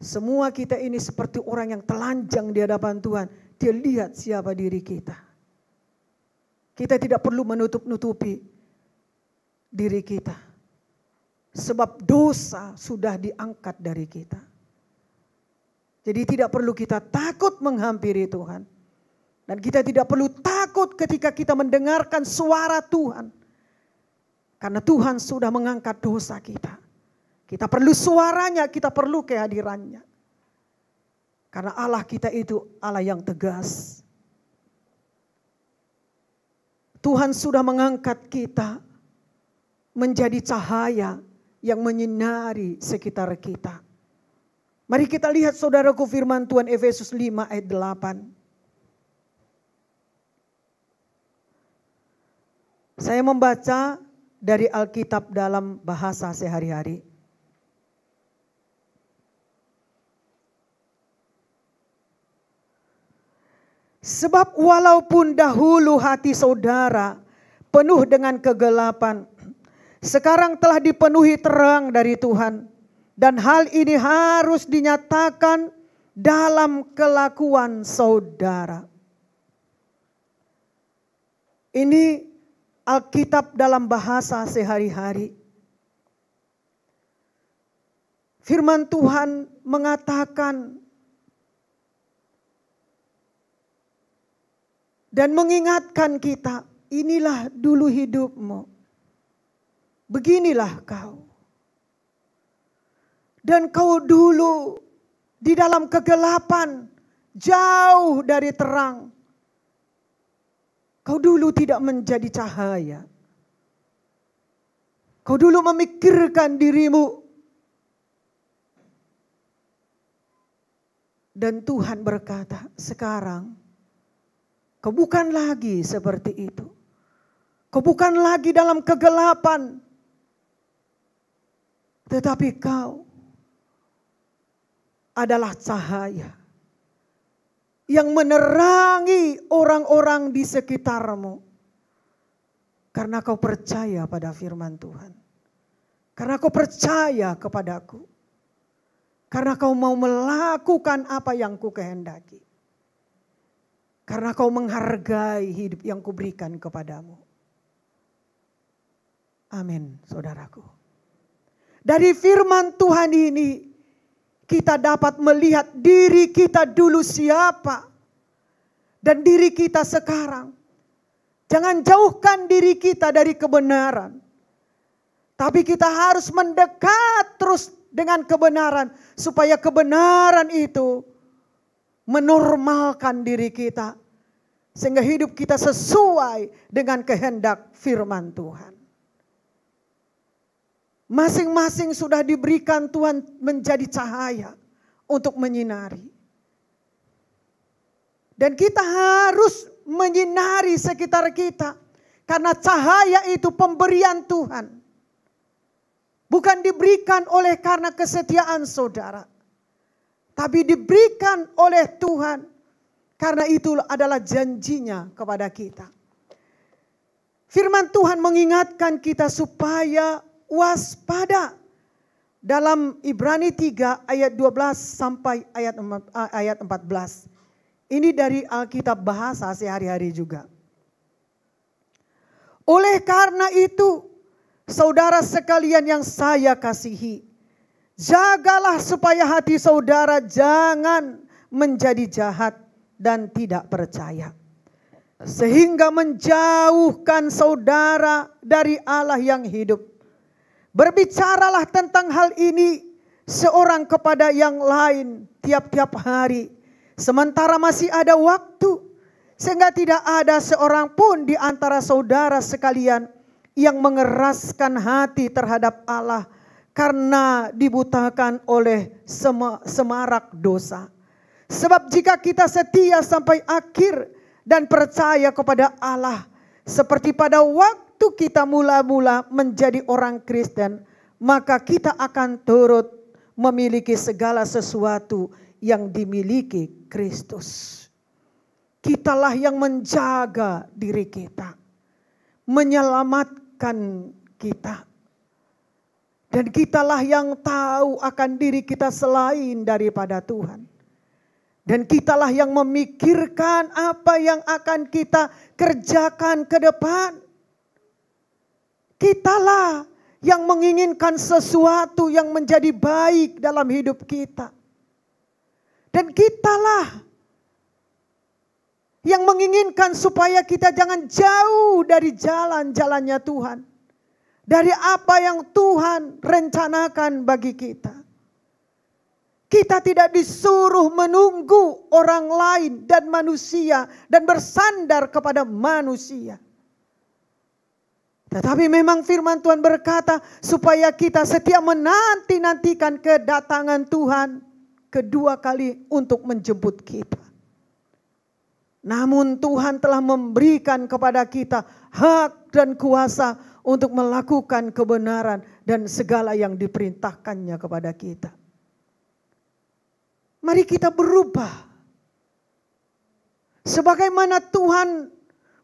semua kita ini seperti orang yang telanjang di hadapan Tuhan. Dia lihat siapa diri kita. Kita tidak perlu menutup-nutupi diri kita. Sebab dosa sudah diangkat dari kita. Jadi tidak perlu kita takut menghampiri Tuhan. Dan kita tidak perlu takut ketika kita mendengarkan suara Tuhan. Karena Tuhan sudah mengangkat dosa kita. Kita perlu suaranya, kita perlu kehadirannya. Karena Allah kita itu Allah yang tegas. Tuhan sudah mengangkat kita menjadi cahaya yang menyinari sekitar kita. Mari kita lihat saudaraku firman Tuhan Efesus 5 ayat 8. Saya membaca dari Alkitab dalam bahasa sehari-hari. Sebab walaupun dahulu hati saudara penuh dengan kegelapan, sekarang telah dipenuhi terang dari Tuhan. Dan hal ini harus dinyatakan dalam kelakuan saudara. Ini Alkitab dalam bahasa sehari-hari. Firman Tuhan mengatakan dan mengingatkan kita, inilah dulu hidupmu. Beginilah kau. Dan kau dulu di dalam kegelapan, jauh dari terang. Kau dulu tidak menjadi cahaya. Kau dulu memikirkan dirimu Dan Tuhan berkata, sekarang kau bukan lagi seperti itu. Kau bukan lagi dalam kegelapan. Tetapi kau adalah cahaya yang menerangi orang-orang di sekitarmu. Karena kau percaya pada firman Tuhan. Karena kau percaya kepadaku. Karena kau mau melakukan apa yang ku kehendaki. Karena kau menghargai hidup yang kuberikan kepadamu. Amin, saudaraku. Dari firman Tuhan ini kita dapat melihat diri kita dulu siapa. Dan diri kita sekarang. Jangan jauhkan diri kita dari kebenaran. Tapi kita harus mendekat terus dengan kebenaran. Supaya kebenaran itu menormalkan diri kita. Sehingga hidup kita sesuai dengan kehendak firman Tuhan. Masing-masing sudah diberikan Tuhan menjadi cahaya untuk menyinari. Dan kita harus menyinari sekitar kita. Karena cahaya itu pemberian Tuhan. Bukan diberikan oleh karena kesetiaan saudara. Tapi diberikan oleh Tuhan. Karena itu adalah janjinya kepada kita. Firman Tuhan mengingatkan kita supaya waspada. Dalam Ibrani 3 ayat 12 sampai ayat 14. Ini dari Alkitab bahasa sehari-hari juga. Oleh karena itu, saudara sekalian yang saya kasihi, jagalah supaya hati saudara jangan menjadi jahat dan tidak percaya. Sehingga menjauhkan saudara dari Allah yang hidup. Berbicaralah tentang hal ini seorang kepada yang lain tiap-tiap hari. Sementara masih ada waktu. Sehingga tidak ada seorang pun di antara saudara sekalian yang mengeraskan hati terhadap Allah karena dibutakan oleh semarak dosa. Sebab jika kita setia sampai akhir dan percaya kepada Allah seperti pada waktu kita mula-mula menjadi orang Kristen, maka kita akan turut memiliki segala sesuatu yang dimiliki Kristus. Kitalah yang menjaga diri kita, menyelamatkan kita. Dan kitalah yang tahu akan diri kita selain daripada Tuhan. Dan kitalah yang memikirkan apa yang akan kita kerjakan ke depan. Kitalah yang menginginkan sesuatu yang menjadi baik dalam hidup kita. Dan kitalah yang menginginkan supaya kita jangan jauh dari jalan-jalannya Tuhan. Dari apa yang Tuhan rencanakan bagi kita. Kita tidak disuruh menunggu orang lain dan manusia dan bersandar kepada manusia. Tetapi memang firman Tuhan berkata supaya kita setia menanti-nantikan kedatangan Tuhan kedua kali untuk menjemput kita. Namun Tuhan telah memberikan kepada kita hak dan kuasa untuk melakukan kebenaran dan segala yang diperintahkannya kepada kita. Mari kita berubah. Sebagaimana Tuhan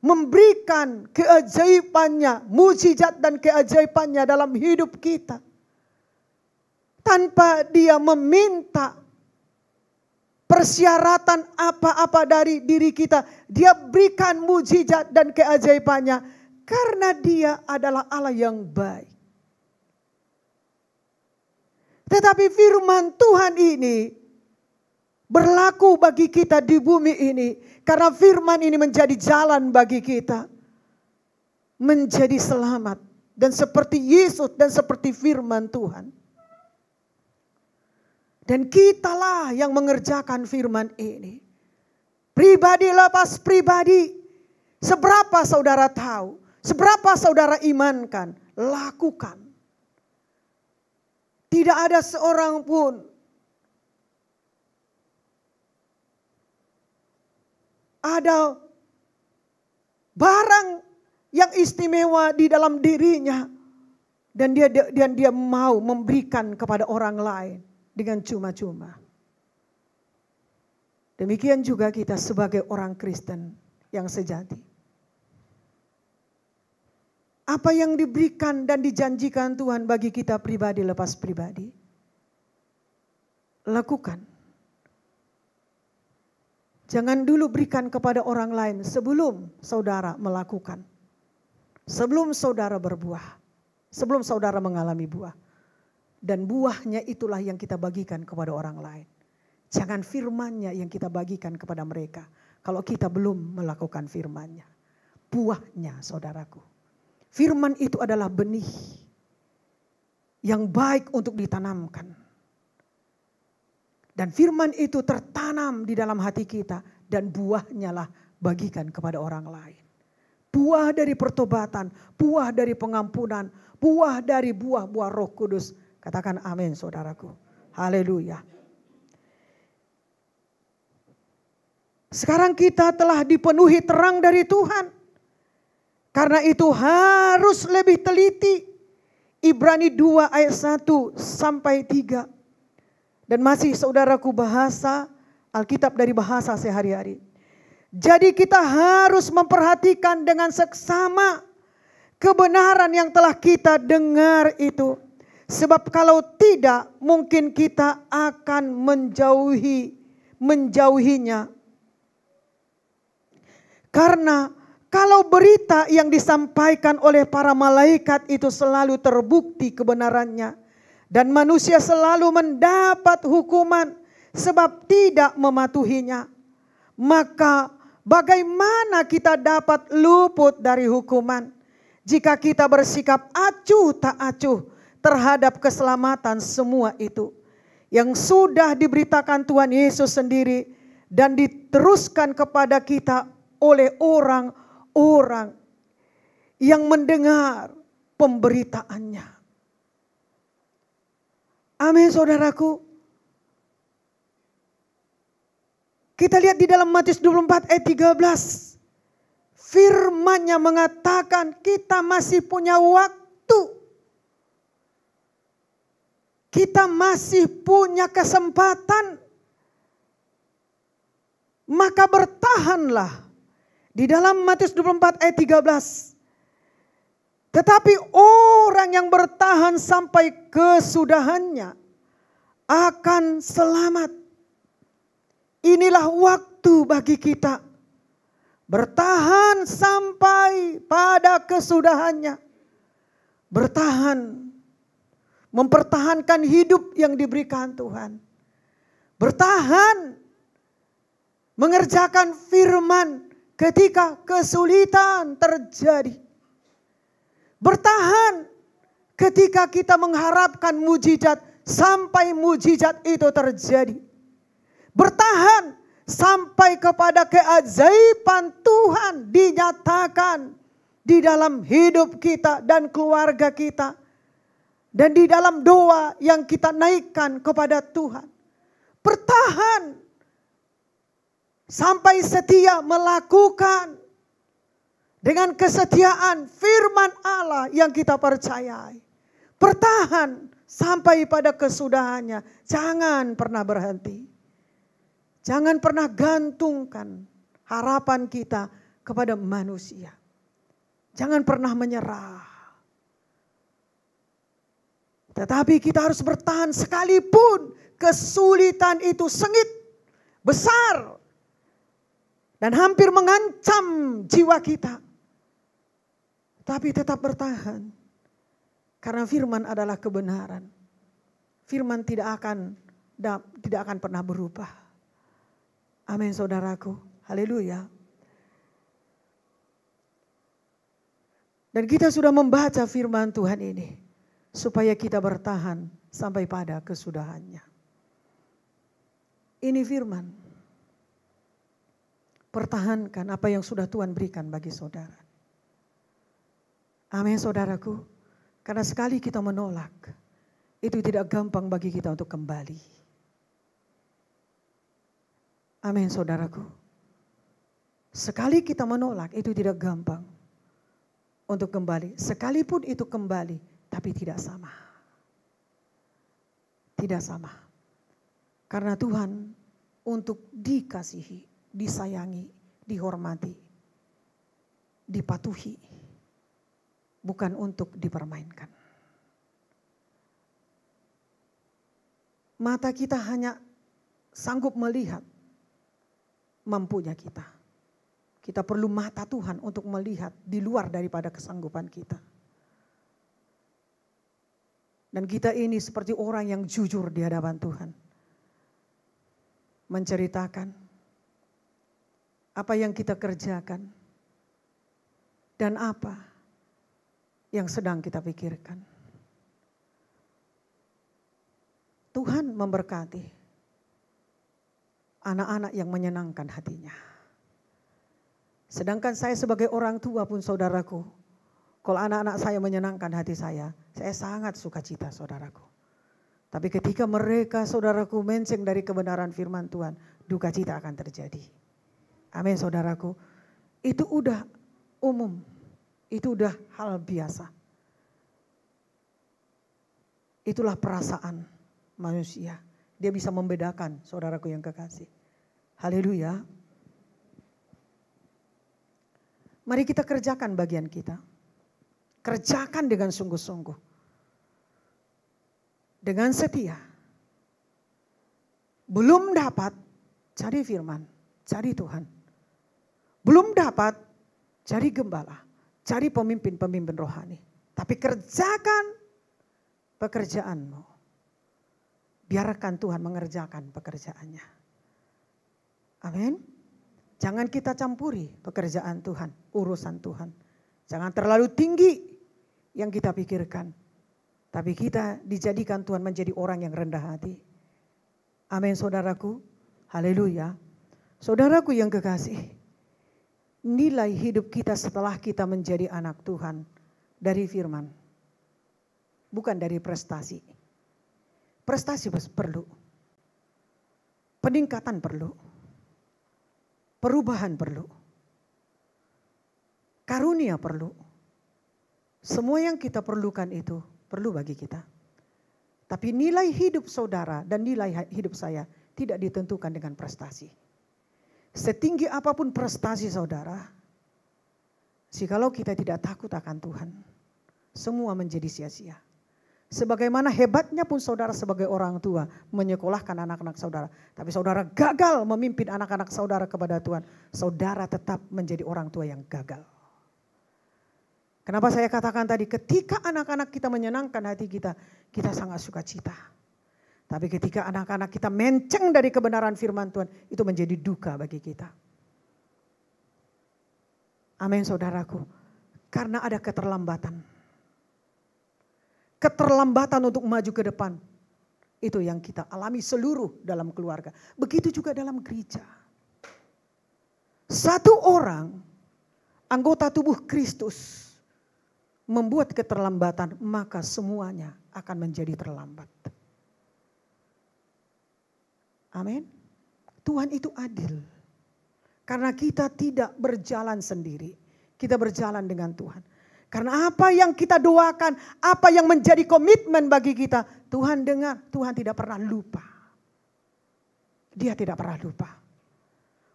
memberikan keajaibannya, mujizat dan keajaibannya dalam hidup kita. Tanpa dia meminta persyaratan apa-apa dari diri kita. Dia berikan mujizat dan keajaibannya. Karena dia adalah Allah yang baik. Tetapi firman Tuhan ini berlaku bagi kita di bumi ini. Karena firman ini menjadi jalan bagi kita. Menjadi selamat. Dan seperti Yesus dan seperti firman Tuhan. Dan kitalah yang mengerjakan firman ini. Pribadi lepas pribadi. Seberapa saudara tahu. Seberapa saudara imankan. Lakukan. Tidak ada seorang pun ada barang yang istimewa di dalam dirinya. Dan dia mau memberikan kepada orang lain dengan cuma-cuma. Demikian juga kita sebagai orang Kristen yang sejati. Apa yang diberikan dan dijanjikan Tuhan bagi kita pribadi lepas pribadi, lakukan. Jangan dulu berikan kepada orang lain sebelum saudara melakukan. Sebelum saudara berbuah. Sebelum saudara mengalami buah. Dan buahnya itulah yang kita bagikan kepada orang lain. Jangan firman-Nya yang kita bagikan kepada mereka. Kalau kita belum melakukan firman-Nya. Buahnya saudaraku. Firman itu adalah benih. Yang baik untuk ditanamkan. Dan firman itu tertanam di dalam hati kita. Dan buahnya lah bagikan kepada orang lain. Buah dari pertobatan, buah dari pengampunan, buah dari buah-buah Roh Kudus. Katakan amin saudaraku. Haleluya. Sekarang kita telah dipenuhi terang dari Tuhan. Karena itu harus lebih teliti. Ibrani 2 ayat 1 sampai 3. Dan masih saudaraku bahasa Alkitab dari bahasa sehari-hari. Jadi kita harus memperhatikan dengan seksama kebenaran yang telah kita dengar itu. Sebab kalau tidak mungkin kita akan menjauhinya. Karena kalau berita yang disampaikan oleh para malaikat itu selalu terbukti kebenarannya. Dan manusia selalu mendapat hukuman sebab tidak mematuhinya. Maka bagaimana kita dapat luput dari hukuman jika kita bersikap acuh tak acuh terhadap keselamatan semua itu yang sudah diberitakan Tuhan Yesus sendiri dan diteruskan kepada kita oleh orang-orang yang mendengar pemberitaannya. Amin saudaraku. Kita lihat di dalam Matius 24 ayat 13. Firman-Nya mengatakan kita masih punya waktu. Kita masih punya kesempatan. Maka bertahanlah. Di dalam Matius 24 ayat 13. Tetapi orang yang bertahan sampai kesudahannya akan selamat. Inilah waktu bagi kita. Bertahan sampai pada kesudahannya. Bertahan. Mempertahankan hidup yang diberikan Tuhan. Bertahan. Mengerjakan firman ketika kesulitan terjadi. Bertahan ketika kita mengharapkan mujizat sampai mujizat itu terjadi. Bertahan sampai kepada keajaiban Tuhan dinyatakan di dalam hidup kita dan keluarga kita. Dan di dalam doa yang kita naikkan kepada Tuhan. Bertahan sampai setia melakukan dengan kesetiaan firman Allah yang kita percayai. Bertahan sampai pada kesudahannya. Jangan pernah berhenti. Jangan pernah gantungkan harapan kita kepada manusia. Jangan pernah menyerah. Tetapi kita harus bertahan sekalipun kesulitan itu sengit, besar, dan hampir mengancam jiwa kita. Tapi tetap bertahan. Karena firman adalah kebenaran. Firman tidak akan pernah berubah. Amin saudaraku. Haleluya. Dan kita sudah membaca firman Tuhan ini. Supaya kita bertahan sampai pada kesudahannya. Ini firman. Pertahankan apa yang sudah Tuhan berikan bagi saudara. Amin saudaraku. Karena sekali kita menolak. Itu tidak gampang bagi kita untuk kembali. Amin saudaraku. Sekali kita menolak itu tidak gampang untuk kembali. Sekalipun itu kembali, tapi tidak sama. Tidak sama. Karena Tuhan untuk dikasihi, disayangi, dihormati, dipatuhi, bukan untuk dipermainkan. Mata kita hanya sanggup melihat mampunya kita. Kita perlu mata Tuhan untuk melihat di luar daripada kesanggupan kita. Dan kita ini seperti orang yang jujur di hadapan Tuhan. Menceritakan apa yang kita kerjakan dan apa yang sedang kita pikirkan. Tuhan memberkati anak-anak yang menyenangkan hatinya. Sedangkan saya sebagai orang tua pun saudaraku, kalau anak-anak saya menyenangkan hati saya sangat sukacita saudaraku. Tapi ketika mereka saudaraku menceng dari kebenaran firman Tuhan, duka cita akan terjadi. Amin saudaraku. Itu udah umum, itu udah hal biasa. Itulah perasaan manusia. Dia bisa membedakan saudaraku yang kekasih. Haleluya. Mari kita kerjakan bagian kita. Kerjakan dengan sungguh-sungguh. Dengan setia. Belum dapat, cari firman, cari Tuhan. Belum dapat, cari gembala, cari pemimpin-pemimpin rohani. Tapi kerjakan pekerjaanmu. Biarkan Tuhan mengerjakan pekerjaannya. Amin. Jangan kita campuri pekerjaan Tuhan, urusan Tuhan. Jangan terlalu tinggi yang kita pikirkan. Tapi kita dijadikan Tuhan menjadi orang yang rendah hati. Amin saudaraku. Haleluya. Saudaraku yang kekasih. Nilai hidup kita setelah kita menjadi anak Tuhan dari firman. Bukan dari prestasi. Prestasi perlu. Peningkatan perlu. Perubahan perlu. Karunia perlu. Semua yang kita perlukan itu perlu bagi kita. Tapi nilai hidup saudara dan nilai hidup saya tidak ditentukan dengan prestasi. Setinggi apapun prestasi saudara, jikalau kita tidak takut akan Tuhan, semua menjadi sia-sia. Sebagaimana hebatnya pun saudara sebagai orang tua menyekolahkan anak-anak saudara. Tapi saudara gagal memimpin anak-anak saudara kepada Tuhan. Saudara tetap menjadi orang tua yang gagal. Kenapa saya katakan tadi ketika anak-anak kita menyenangkan hati kita, kita sangat sukacita. Tapi ketika anak-anak kita menceng dari kebenaran firman Tuhan, itu menjadi duka bagi kita. Amin saudaraku. Karena ada keterlambatan. Keterlambatan untuk maju ke depan. Itu yang kita alami seluruh dalam keluarga. Begitu juga dalam gereja. Satu orang anggota tubuh Kristus membuat keterlambatan, maka semuanya akan menjadi terlambat. Amin. Tuhan itu adil. Karena kita tidak berjalan sendiri. Kita berjalan dengan Tuhan. Karena apa yang kita doakan, apa yang menjadi komitmen bagi kita, Tuhan dengar, Tuhan tidak pernah lupa. Dia tidak pernah lupa.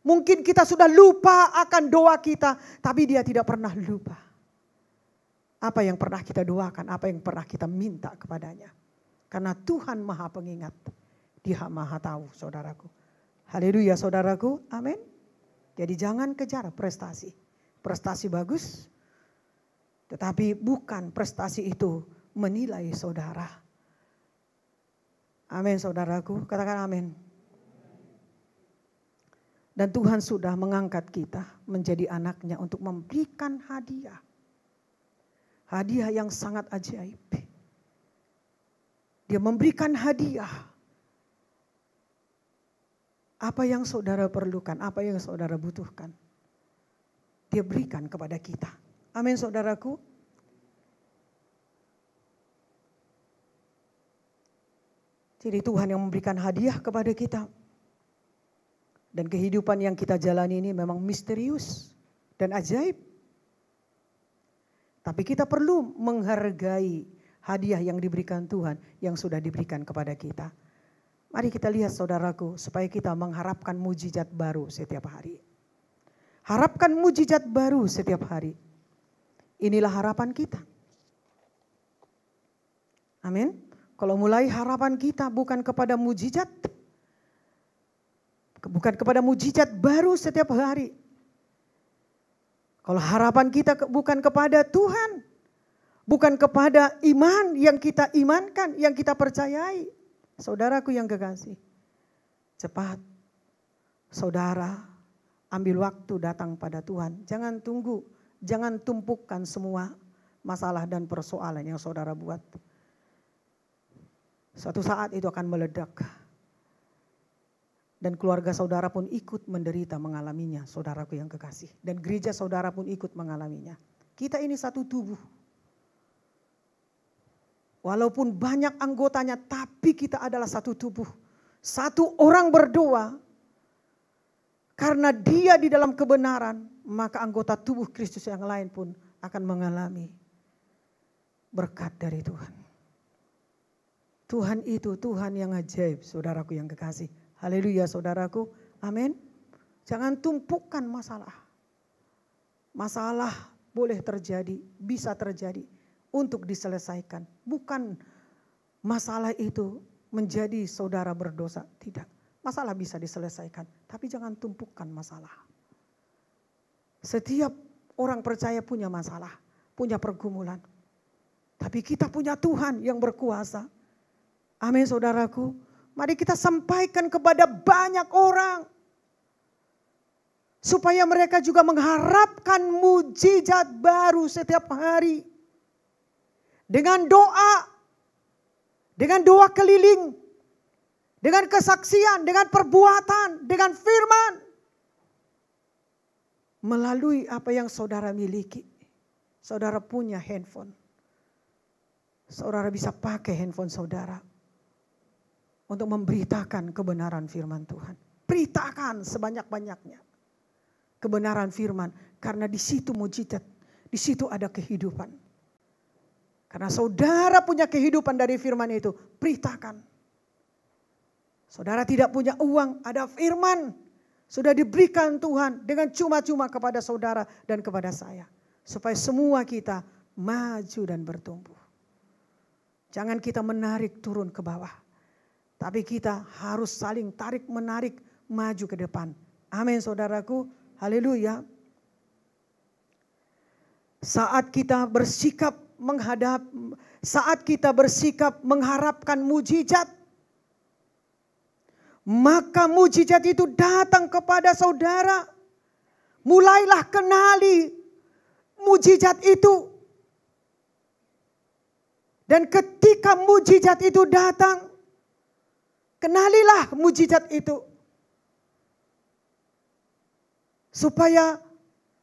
Mungkin kita sudah lupa akan doa kita, tapi dia tidak pernah lupa. Apa yang pernah kita doakan, apa yang pernah kita minta kepadanya. Karena Tuhan Maha Pengingat, Dia Maha Tahu saudaraku. Haleluya saudaraku, amin. Jadi jangan kejar prestasi. Prestasi bagus. Tetapi bukan prestasi itu menilai saudara. Amin saudaraku, katakan amin. Dan Tuhan sudah mengangkat kita menjadi anaknya untuk memberikan hadiah. Hadiah yang sangat ajaib. Dia memberikan hadiah. Apa yang saudara perlukan, apa yang saudara butuhkan. Dia berikan kepada kita. Amin saudaraku. Jadi Tuhan yang memberikan hadiah kepada kita. Dan kehidupan yang kita jalani ini memang misterius dan ajaib. Tapi kita perlu menghargai hadiah yang diberikan Tuhan yang sudah diberikan kepada kita. Mari kita lihat saudaraku, supaya kita mengharapkan mujizat baru setiap hari. Harapkan mujizat baru setiap hari. Inilah harapan kita. Amin. Kalau mulai harapan kita bukan kepada mujizat, bukan kepada mujizat baru setiap hari. Kalau harapan kita bukan kepada Tuhan, bukan kepada iman yang kita imankan, yang kita percayai. Saudaraku yang kekasih, cepat saudara ambil waktu datang pada Tuhan. Jangan tunggu, jangan tumpukan semua masalah dan persoalan yang saudara buat. Suatu saat itu akan meledak. Dan keluarga saudara pun ikut menderita mengalaminya, saudaraku yang kekasih. Dan gereja saudara pun ikut mengalaminya. Kita ini satu tubuh. Walaupun banyak anggotanya, tapi kita adalah satu tubuh. Satu orang berdoa, karena dia di dalam kebenaran, maka anggota tubuh Kristus yang lain pun akan mengalami berkat dari Tuhan. Tuhan itu Tuhan yang ajaib, saudaraku yang kekasih. Haleluya saudaraku, amin. Jangan tumpukan masalah. Masalah boleh terjadi, bisa terjadi untuk diselesaikan. Bukan masalah itu menjadi saudara berdosa, tidak. Masalah bisa diselesaikan, tapi jangan tumpukan masalah. Setiap orang percaya punya masalah, punya pergumulan. Tapi kita punya Tuhan yang berkuasa. Amin saudaraku. Mari kita sampaikan kepada banyak orang. Supaya mereka juga mengharapkan mujizat baru setiap hari. Dengan doa. Dengan doa keliling. Dengan kesaksian, dengan perbuatan, dengan firman. Melalui apa yang saudara miliki. Saudara punya handphone. Saudara bisa pakai handphone saudara. Untuk memberitakan kebenaran firman Tuhan. Beritakan sebanyak-banyaknya kebenaran firman. Karena di situ mujizat, di situ ada kehidupan. Karena saudara punya kehidupan dari firman itu, beritakan. Saudara tidak punya uang, ada firman. Sudah diberikan Tuhan dengan cuma-cuma kepada saudara dan kepada saya. Supaya semua kita maju dan bertumbuh. Jangan kita menarik turun ke bawah. Tapi kita harus saling tarik menarik maju ke depan. Amin saudaraku. Haleluya. Saat kita bersikap mengharapkan mujizat. Maka mujizat itu datang kepada saudara. Mulailah kenali mujizat itu. Dan ketika mujizat itu datang, kenalilah mujizat itu. Supaya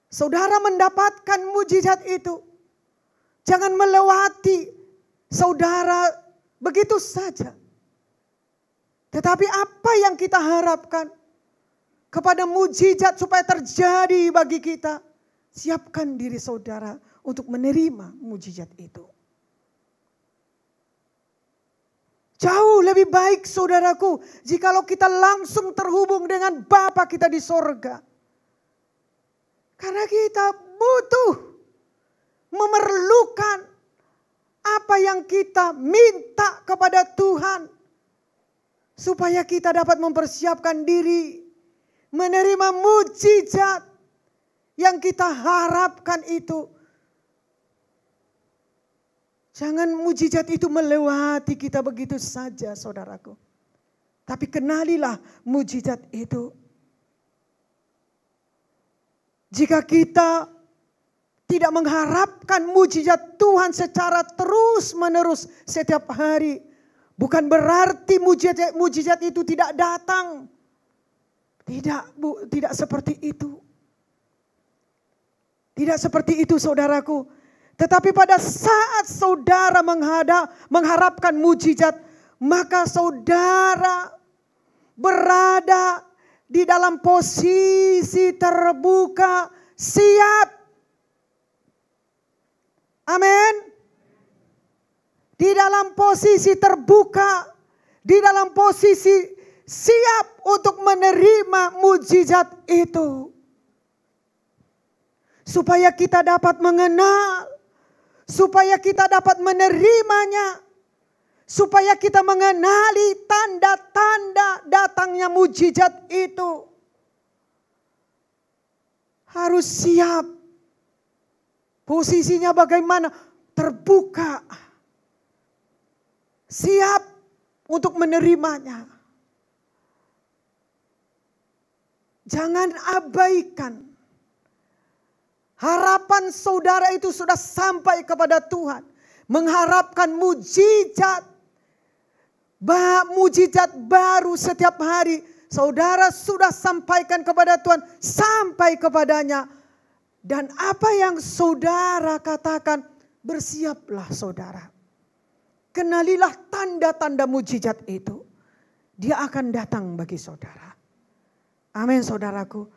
saudara mendapatkan mujizat itu. Jangan melewati saudara begitu saja. Tetapi apa yang kita harapkan kepada mujizat supaya terjadi bagi kita. Siapkan diri saudara untuk menerima mujizat itu. Jauh lebih baik saudaraku, jikalau kita langsung terhubung dengan Bapa kita di sorga. Karena kita butuh, memerlukan apa yang kita minta kepada Tuhan. Supaya kita dapat mempersiapkan diri, menerima mujizat yang kita harapkan itu. Jangan mujizat itu melewati kita begitu saja saudaraku. Tapi kenalilah mujizat itu. Jika kita tidak mengharapkan mujizat Tuhan secara terus menerus setiap hari. Bukan berarti mujizat itu tidak datang. Tidak seperti itu. Tidak seperti itu saudaraku. Tetapi pada saat saudara mengharapkan mujizat, maka saudara berada di dalam posisi terbuka, siap. Amin. Di dalam posisi terbuka, di dalam posisi siap untuk menerima mujizat itu. Supaya kita dapat mengenal, supaya kita dapat menerimanya, supaya kita mengenali tanda-tanda datangnya mujizat itu. Harus siap. Posisinya bagaimana? Terbuka. Siap untuk menerimanya. Jangan abaikan. Harapan saudara itu sudah sampai kepada Tuhan. Mengharapkan mujizat. Mujizat baru setiap hari. Saudara sudah sampaikan kepada Tuhan. Sampai kepadanya. Dan apa yang saudara katakan, bersiaplah saudara. Kenalilah tanda-tanda mujizat itu. Dia akan datang bagi saudara. Amin saudaraku.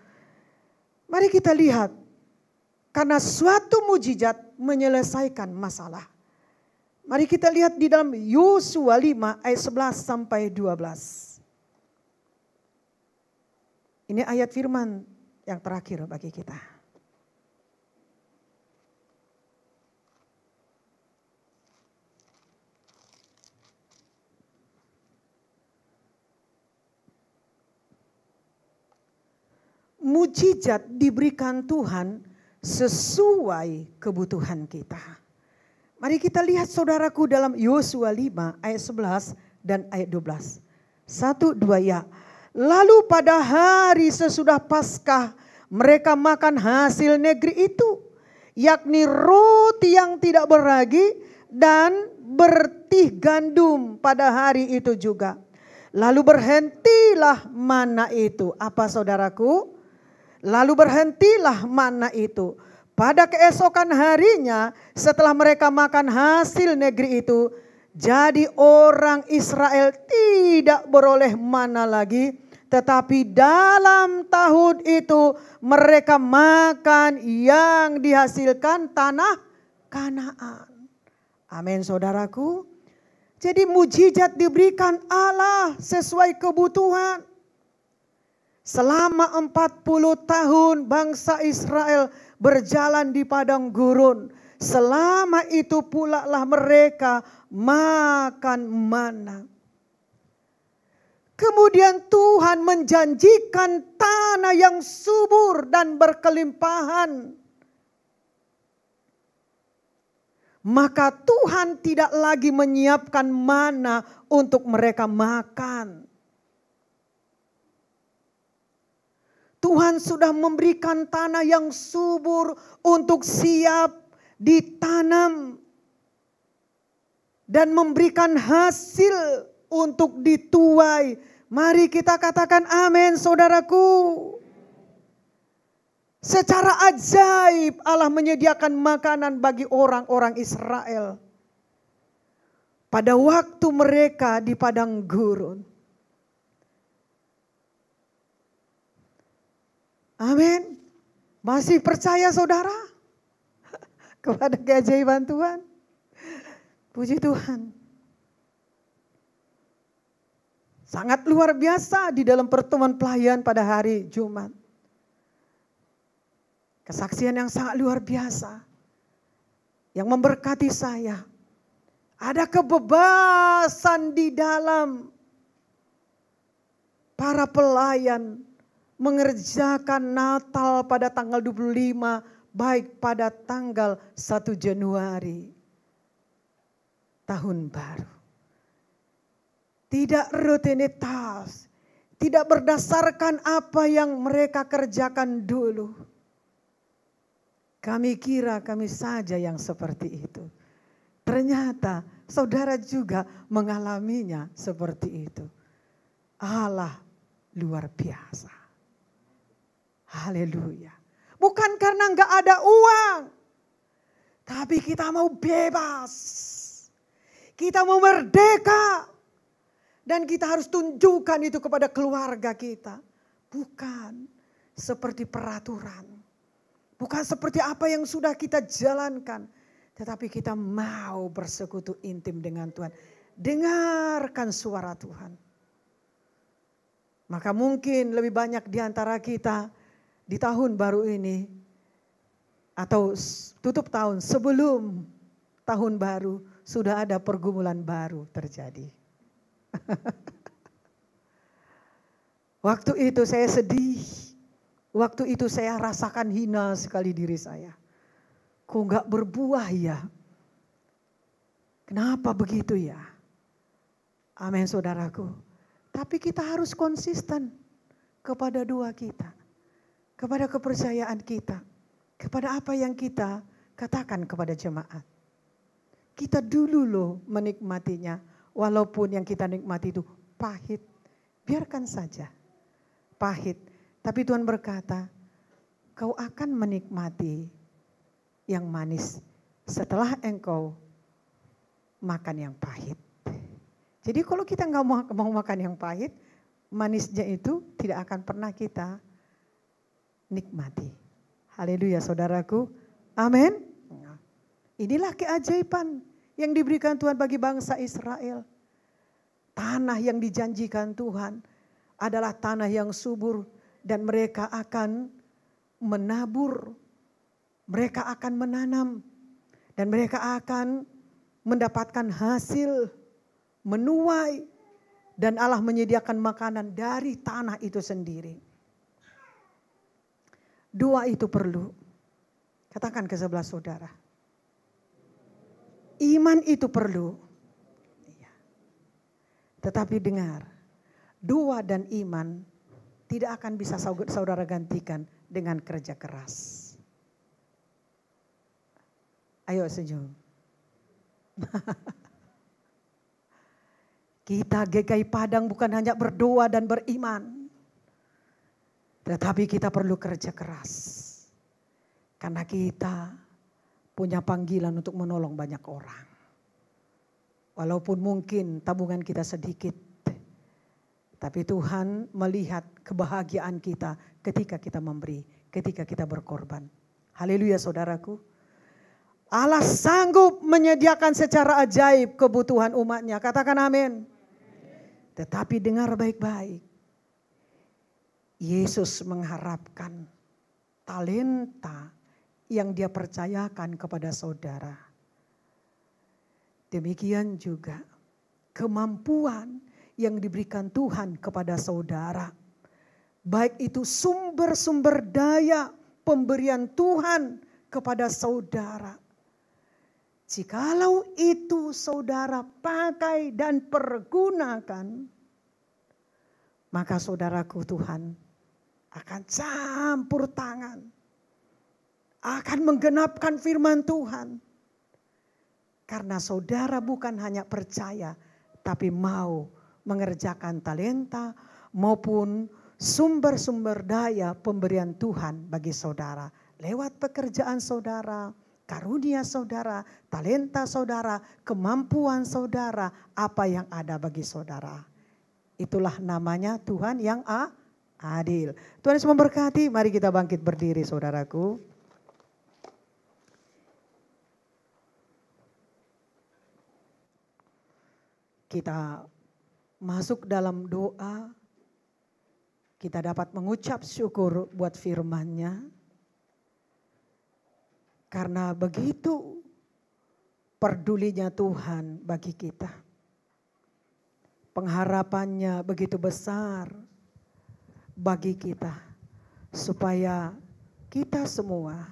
Mari kita lihat. Karena suatu mujizat menyelesaikan masalah. Mari kita lihat di dalam Yosua 5 ayat 11 sampai 12. Ini ayat firman yang terakhir bagi kita. Mujizat diberikan Tuhan sesuai kebutuhan kita. Mari kita lihat saudaraku dalam Yosua 5 ayat 11 dan ayat 12. 1, 2 ya. Lalu pada hari sesudah Paskah mereka makan hasil negeri itu. Yakni roti yang tidak beragi dan bertih gandum pada hari itu juga. Lalu berhentilah mana itu. Apa saudaraku? Lalu berhentilah mana itu. Pada keesokan harinya setelah mereka makan hasil negeri itu. Jadi orang Israel tidak beroleh mana lagi. Tetapi dalam tahun itu mereka makan yang dihasilkan tanah Kanaan. Amin saudaraku. Jadi mujizat diberikan Allah sesuai kebutuhan. Selama 40 tahun bangsa Israel berjalan di padang gurun. Selama itu pula lah mereka makan mana. Kemudian Tuhan menjanjikan tanah yang subur dan berkelimpahan. Maka Tuhan tidak lagi menyiapkan mana untuk mereka makan. Tuhan sudah memberikan tanah yang subur untuk siap ditanam. Dan memberikan hasil untuk dituai. Mari kita katakan amin saudaraku. Secara ajaib Allah menyediakan makanan bagi orang-orang Israel. Pada waktu mereka di padang gurun. Amin. Masih percaya saudara? Kepada keajaiban Tuhan. Puji Tuhan. Sangat luar biasa di dalam pertemuan pelayan pada hari Jumat. Kesaksian yang sangat luar biasa. Yang memberkati saya. Ada kebebasan di dalam para pelayan mengerjakan Natal pada tanggal 25, baik pada tanggal 1 Januari. Tahun baru. Tidak rutinitas, tidak berdasarkan apa yang mereka kerjakan dulu. Kami kira kami saja yang seperti itu. Ternyata saudara juga mengalaminya seperti itu. Allah luar biasa. Haleluya. Bukan karena enggak ada uang. Tapi kita mau bebas. Kita mau merdeka. Dan kita harus tunjukkan itu kepada keluarga kita. bukan seperti peraturan, bukan seperti apa yang sudah kita jalankan, tetapi kita mau bersekutu intim dengan Tuhan. Dengarkan suara Tuhan. Maka mungkin lebih banyak di antara kita di tahun baru ini atau tutup tahun sebelum tahun baru sudah ada pergumulan baru terjadi. Waktu itu saya sedih. Waktu itu saya rasakan hina sekali diri saya. Kok gak berbuah ya? Kenapa begitu ya? Amin saudaraku. Tapi kita harus konsisten kepada doa kita. Kepada kepercayaan kita. Kepada apa yang kita katakan kepada jemaat. Kita dulu loh menikmatinya. Walaupun yang kita nikmati itu pahit. Biarkan saja. Pahit. Tapi Tuhan berkata, kau akan menikmati yang manis setelah engkau makan yang pahit. Jadi kalau kita nggak mau makan yang pahit, manisnya itu tidak akan pernah kita nikmati. Haleluya saudaraku. Amin. Inilah keajaiban yang diberikan Tuhan bagi bangsa Israel. Tanah yang dijanjikan Tuhan adalah tanah yang subur dan mereka akan menabur. Mereka akan menanam dan mereka akan mendapatkan hasil, menuai, dan Allah menyediakan makanan dari tanah itu sendiri. Doa itu perlu. Katakan ke sebelah saudara. Iman itu perlu. Tetapi dengar, doa dan iman tidak akan bisa saudara gantikan dengan kerja keras. Ayo senyum. Kita GKI Padang bukan hanya berdoa dan beriman. Tetapi kita perlu kerja keras. Karena kita punya panggilan untuk menolong banyak orang. Walaupun mungkin tabungan kita sedikit. Tapi Tuhan melihat kebahagiaan kita ketika kita memberi. Ketika kita berkorban. Haleluya saudaraku. Allah sanggup menyediakan secara ajaib kebutuhan umatnya. Katakan amin. Tetapi dengar baik-baik. Yesus mengharapkan talenta yang dia percayakan kepada saudara. Demikian juga kemampuan yang diberikan Tuhan kepada saudara. Baik itu sumber-sumber daya pemberian Tuhan kepada saudara. Jikalau itu saudara pakai dan pergunakan, maka saudaraku Tuhan akan campur tangan. Akan menggenapkan firman Tuhan. Karena saudara bukan hanya percaya, tapi mau mengerjakan talenta maupun sumber-sumber daya pemberian Tuhan bagi saudara. Lewat pekerjaan saudara, karunia saudara, talenta saudara, kemampuan saudara, apa yang ada bagi saudara. Itulah namanya Tuhan yang adil. Tuhan Yesus memberkati, mari kita bangkit berdiri saudaraku. Kita masuk dalam doa, kita dapat mengucap syukur buat firman-Nya. Karena begitu pedulinya Tuhan bagi kita. Pengharapannya begitu besar bagi kita. Supaya kita semua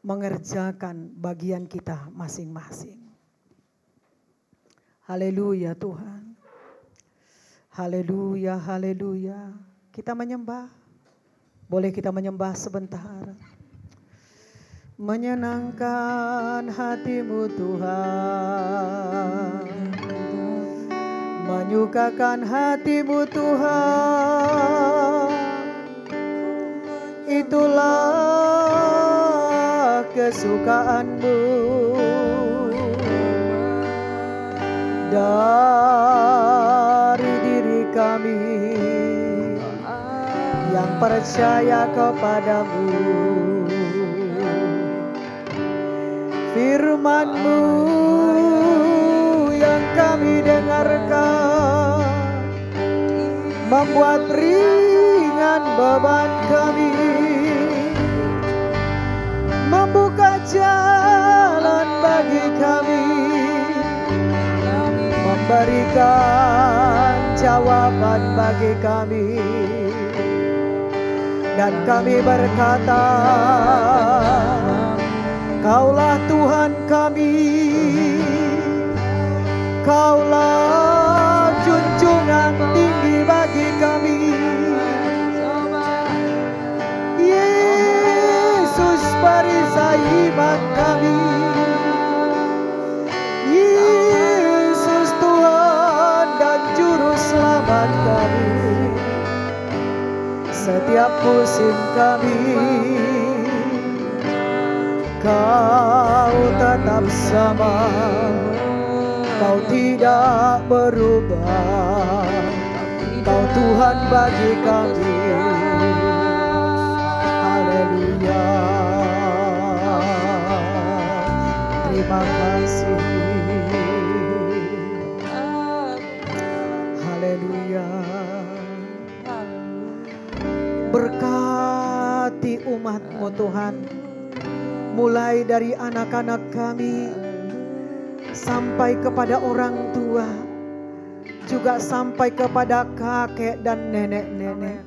mengerjakan bagian kita masing-masing. Haleluya Tuhan. Haleluya, haleluya. Kita menyembah. Boleh kita menyembah sebentar. Menyenangkan hatimu Tuhan. Menyukakan hatimu Tuhan. Itulah kesukaanmu. Dari diri kami yang percaya kepadamu. Firman-Mu yang kami dengarkan membuat ringan beban kami, membuka jalan bagi kami, memberikan jawaban bagi kami. Dan kami berkata, Kaulah Tuhan kami, Kaulah junjungan tinggi bagi kami. Yesus perisai iman kami, Yesus Tuhan dan Juru Selamat kami. Setiap musim kami, Kau tetap sama, Kau tidak berubah, Kau Tuhan bagi kami. Haleluya. Terima kasih. Haleluya. Berkati umat-Mu Tuhan, mulai dari anak-anak kami sampai kepada orang tua, juga sampai kepada kakek dan nenek-nenek.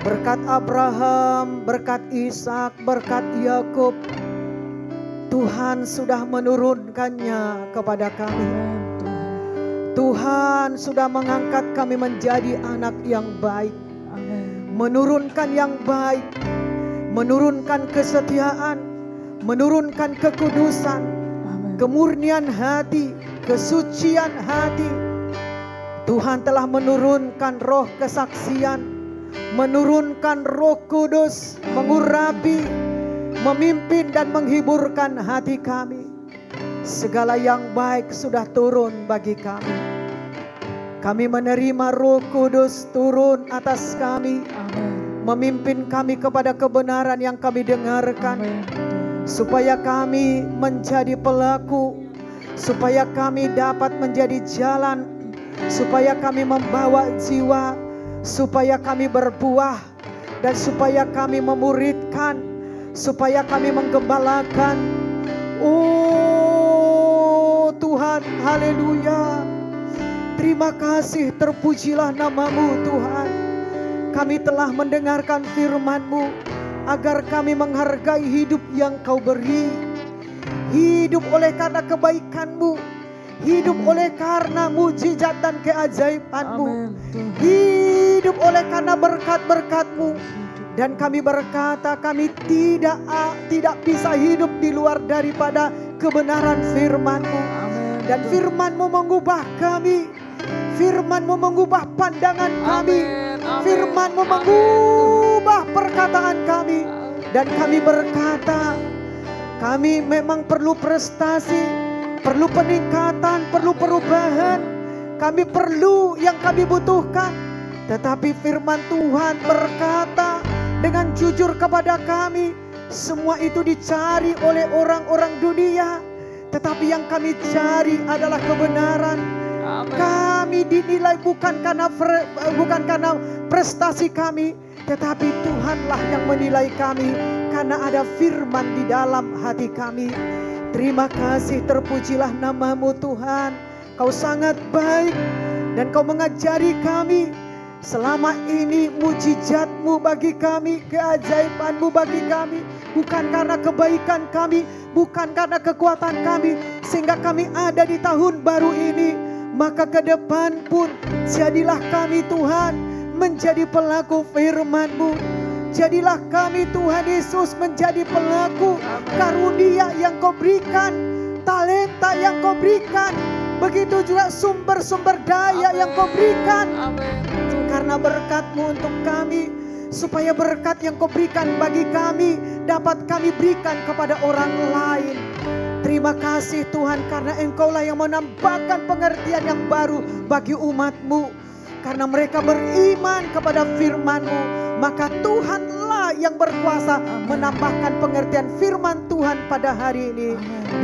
Berkat Abraham, berkat Ishak, berkat Yakub, Tuhan sudah menurunkannya kepada kami. Tuhan sudah mengangkat kami menjadi anak yang baik, menurunkan yang baik, menurunkan kesetiaan, menurunkan kekudusan, kemurnian hati, kesucian hati. Tuhan telah menurunkan roh kesaksian, menurunkan Roh Kudus, mengurapi, memimpin dan menghiburkan hati kami. Segala yang baik sudah turun bagi kami. Kami menerima Roh Kudus turun atas kami, memimpin kami kepada kebenaran yang kami dengarkan, supaya kami menjadi pelaku, supaya kami dapat menjadi jalan, supaya kami membawa jiwa, supaya kami berbuah, dan supaya kami memuridkan, supaya kami menggembalakan. Oh Tuhan, haleluya. Terima kasih, terpujilah nama-Mu Tuhan. Kami telah mendengarkan firman-Mu, agar kami menghargai hidup yang Kau beri. Hidup oleh karena kebaikan-Mu, hidup oleh karena mujizat dan keajaiban-Mu, hidup oleh karena berkat-berkat-Mu. Dan kami berkata, kami tidak bisa hidup di luar daripada kebenaran firman-Mu. Dan firman-Mu mengubah kami, firman-Mu mengubah pandangan kami, firman-Mu mengubah perkataan kami. Dan kami berkata, kami memang perlu prestasi, perlu peningkatan, perlu perubahan. Kami perlu yang kami butuhkan. Tetapi firman Tuhan berkata dengan jujur kepada kami, semua itu dicari oleh orang-orang dunia, tetapi yang kami cari adalah kebenaran. Kami dinilai bukan karena prestasi kami, tetapi Tuhanlah yang menilai kami karena ada firman di dalam hati kami. Terima kasih, terpujilah nama-Mu Tuhan. Kau sangat baik dan Kau mengajari kami. Selama ini mujizat-Mu bagi kami, keajaiban-Mu bagi kami, bukan karena kebaikan kami, bukan karena kekuatan kami, sehingga kami ada di tahun baru ini. Maka ke depan pun jadilah kami Tuhan menjadi pelaku firman-Mu. Jadilah kami Tuhan Yesus menjadi pelaku karunia yang Kau berikan, talenta yang Kau berikan, begitu juga sumber-sumber daya yang Kau berikan. Karena berkat-Mu untuk kami, supaya berkat yang Kau berikan bagi kami dapat kami berikan kepada orang lain. Terima kasih Tuhan, karena Engkau-lah yang menambahkan pengertian yang baru bagi umat-Mu. Karena mereka beriman kepada firman-Mu, maka Tuhanlah yang berkuasa menambahkan pengertian firman Tuhan pada hari ini.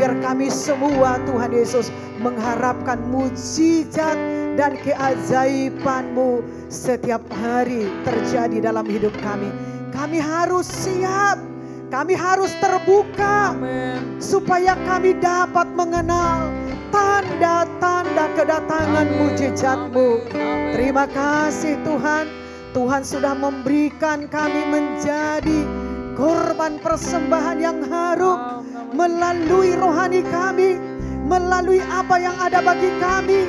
Biar kami semua Tuhan Yesus mengharapkan mujizat dan keajaiban-Mu setiap hari terjadi dalam hidup kami. Kami harus siap, kami harus terbuka, supaya kami dapat mengenal tanda-tanda kedatangan mujizat-Mu. Terima kasih Tuhan. Tuhan sudah memberikan kami menjadi korban persembahan yang harum melalui rohani kami, melalui apa yang ada bagi kami.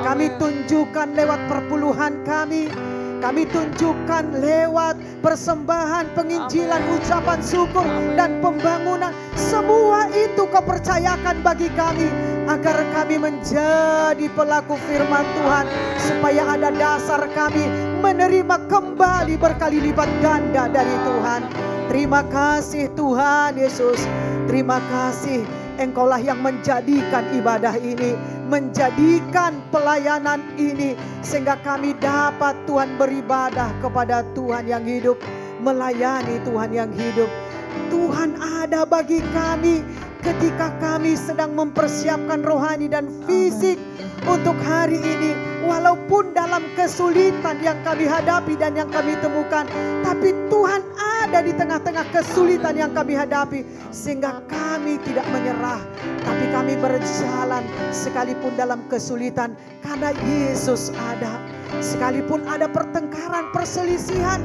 Kami tunjukkan lewat perpuluhan kami. Kami tunjukkan lewat persembahan, penginjilan, ucapan syukur, dan pembangunan. Semua itu Kau percayakan bagi kami, agar kami menjadi pelaku firman Tuhan, supaya ada dasar kami menerima kembali berkali lipat ganda dari Tuhan. Terima kasih Tuhan Yesus. Terima kasih, Engkaulah yang menjadikan ibadah ini, menjadikan pelayanan ini, sehingga kami dapat Tuhan beribadah kepada Tuhan yang hidup, melayani Tuhan yang hidup. Tuhan ada bagi kami ketika kami sedang mempersiapkan rohani dan fisik untuk hari ini. Walaupun dalam kesulitan yang kami hadapi dan yang kami temukan, tapi Tuhan ada di tengah-tengah kesulitan yang kami hadapi, sehingga kami tidak menyerah, tapi kami berjalan sekalipun dalam kesulitan, karena Yesus ada. Sekalipun ada pertengkaran, perselisihan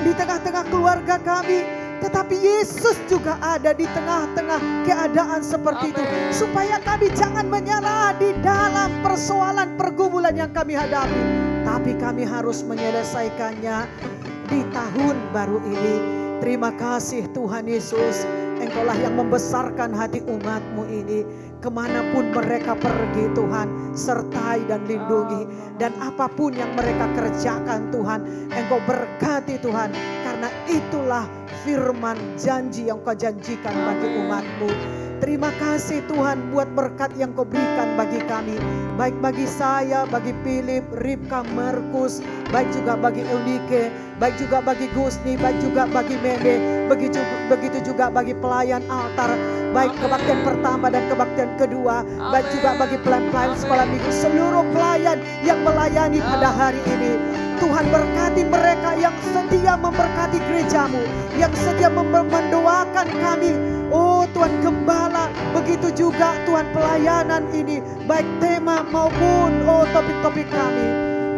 di tengah-tengah keluarga kami, tetapi Yesus juga ada di tengah-tengah keadaan seperti itu, supaya kami jangan menyerah di dalam persoalan pergumulan yang kami hadapi, tapi kami harus menyelesaikannya di tahun baru ini. Terima kasih Tuhan Yesus, Engkaulah yang membesarkan hati umat-Mu ini. Kemanapun mereka pergi Tuhan, sertai dan lindungi. Dan apapun yang mereka kerjakan Tuhan, Engkau berkati Tuhan. Karena itulah firman janji yang Kau janjikan bagi umat-Mu. Terima kasih Tuhan buat berkat yang Kau berikan bagi kami. Baik bagi saya, bagi Philip, Ripka, Markus, baik juga bagi Eunike, baik juga bagi Gusni, baik juga bagi Meme, begitu juga bagi pelayan altar, baik kebaktian pertama dan kebaktian kedua, baik juga bagi pelayan-pelayan sekolah minggu, seluruh pelayan yang melayani pada hari ini. Tuhan berkati mereka yang setia memberkati gereja-Mu, yang setia mendoakan kami. Oh Tuhan Gembala, begitu juga Tuhan pelayanan ini, baik tema maupun topik-topik kami.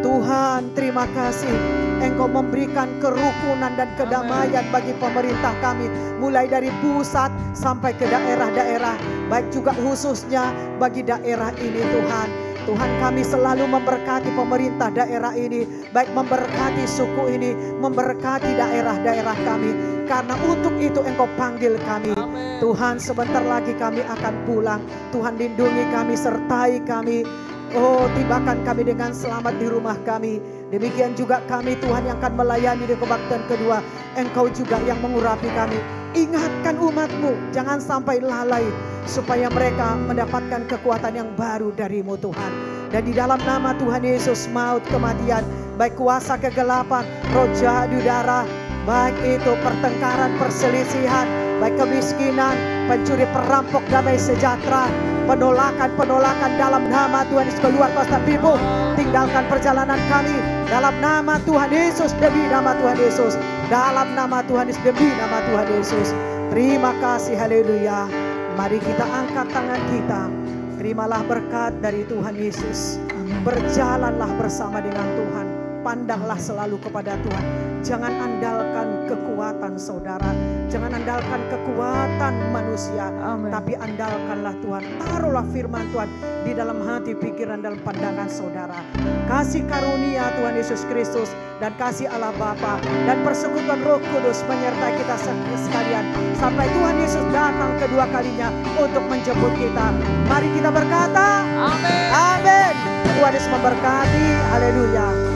Tuhan terima kasih, Engkau memberikan kerukunan dan kedamaian bagi pemerintah kami, mulai dari pusat sampai ke daerah-daerah, baik juga khususnya bagi daerah ini Tuhan. Tuhan kami selalu memberkati pemerintah daerah ini, baik memberkati suku ini, memberkati daerah-daerah kami. Karena untuk itu Engkau panggil kami. Amen. Tuhan sebentar lagi kami akan pulang. Tuhan lindungi kami, sertai kami. Oh tibakan kami dengan selamat di rumah kami. Demikian juga kami Tuhan yang akan melayani di kebaktian kedua. Engkau juga yang mengurapi kami. Ingatkan umat-Mu, jangan sampai lalai, supaya mereka mendapatkan kekuatan yang baru dari-Mu Tuhan. Dan di dalam nama Tuhan Yesus, maut, kematian, baik kuasa kegelapan, roh jahat di udara, baik itu pertengkaran, perselisihan, baik kemiskinan, pencuri, perampok, damai sejahtera, penolakan dalam nama Tuhan Yesus, keluar kuasa pibu, tinggalkan perjalanan kami dalam nama Tuhan Yesus, demi nama Tuhan Yesus, dalam nama Tuhan Yesus, demi nama Tuhan Yesus. Terima kasih, haleluya. Mari kita angkat tangan kita, terimalah berkat dari Tuhan Yesus. Berjalanlah bersama dengan Tuhan, pandanglah selalu kepada Tuhan. Jangan andalkan kekuatan saudara, jangan andalkan kekuatan manusia. Amen. Tapi andalkanlah Tuhan, taruhlah firman Tuhan di dalam hati, pikiran, dalam pandangan saudara. Kasih karunia Tuhan Yesus Kristus dan kasih Allah Bapa dan persekutuan Roh Kudus menyertai kita sekalian sampai Tuhan Yesus datang kedua kalinya untuk menjemput kita. Mari kita berkata, amin. Amin. Tuhan Yesus memberkati. Haleluya.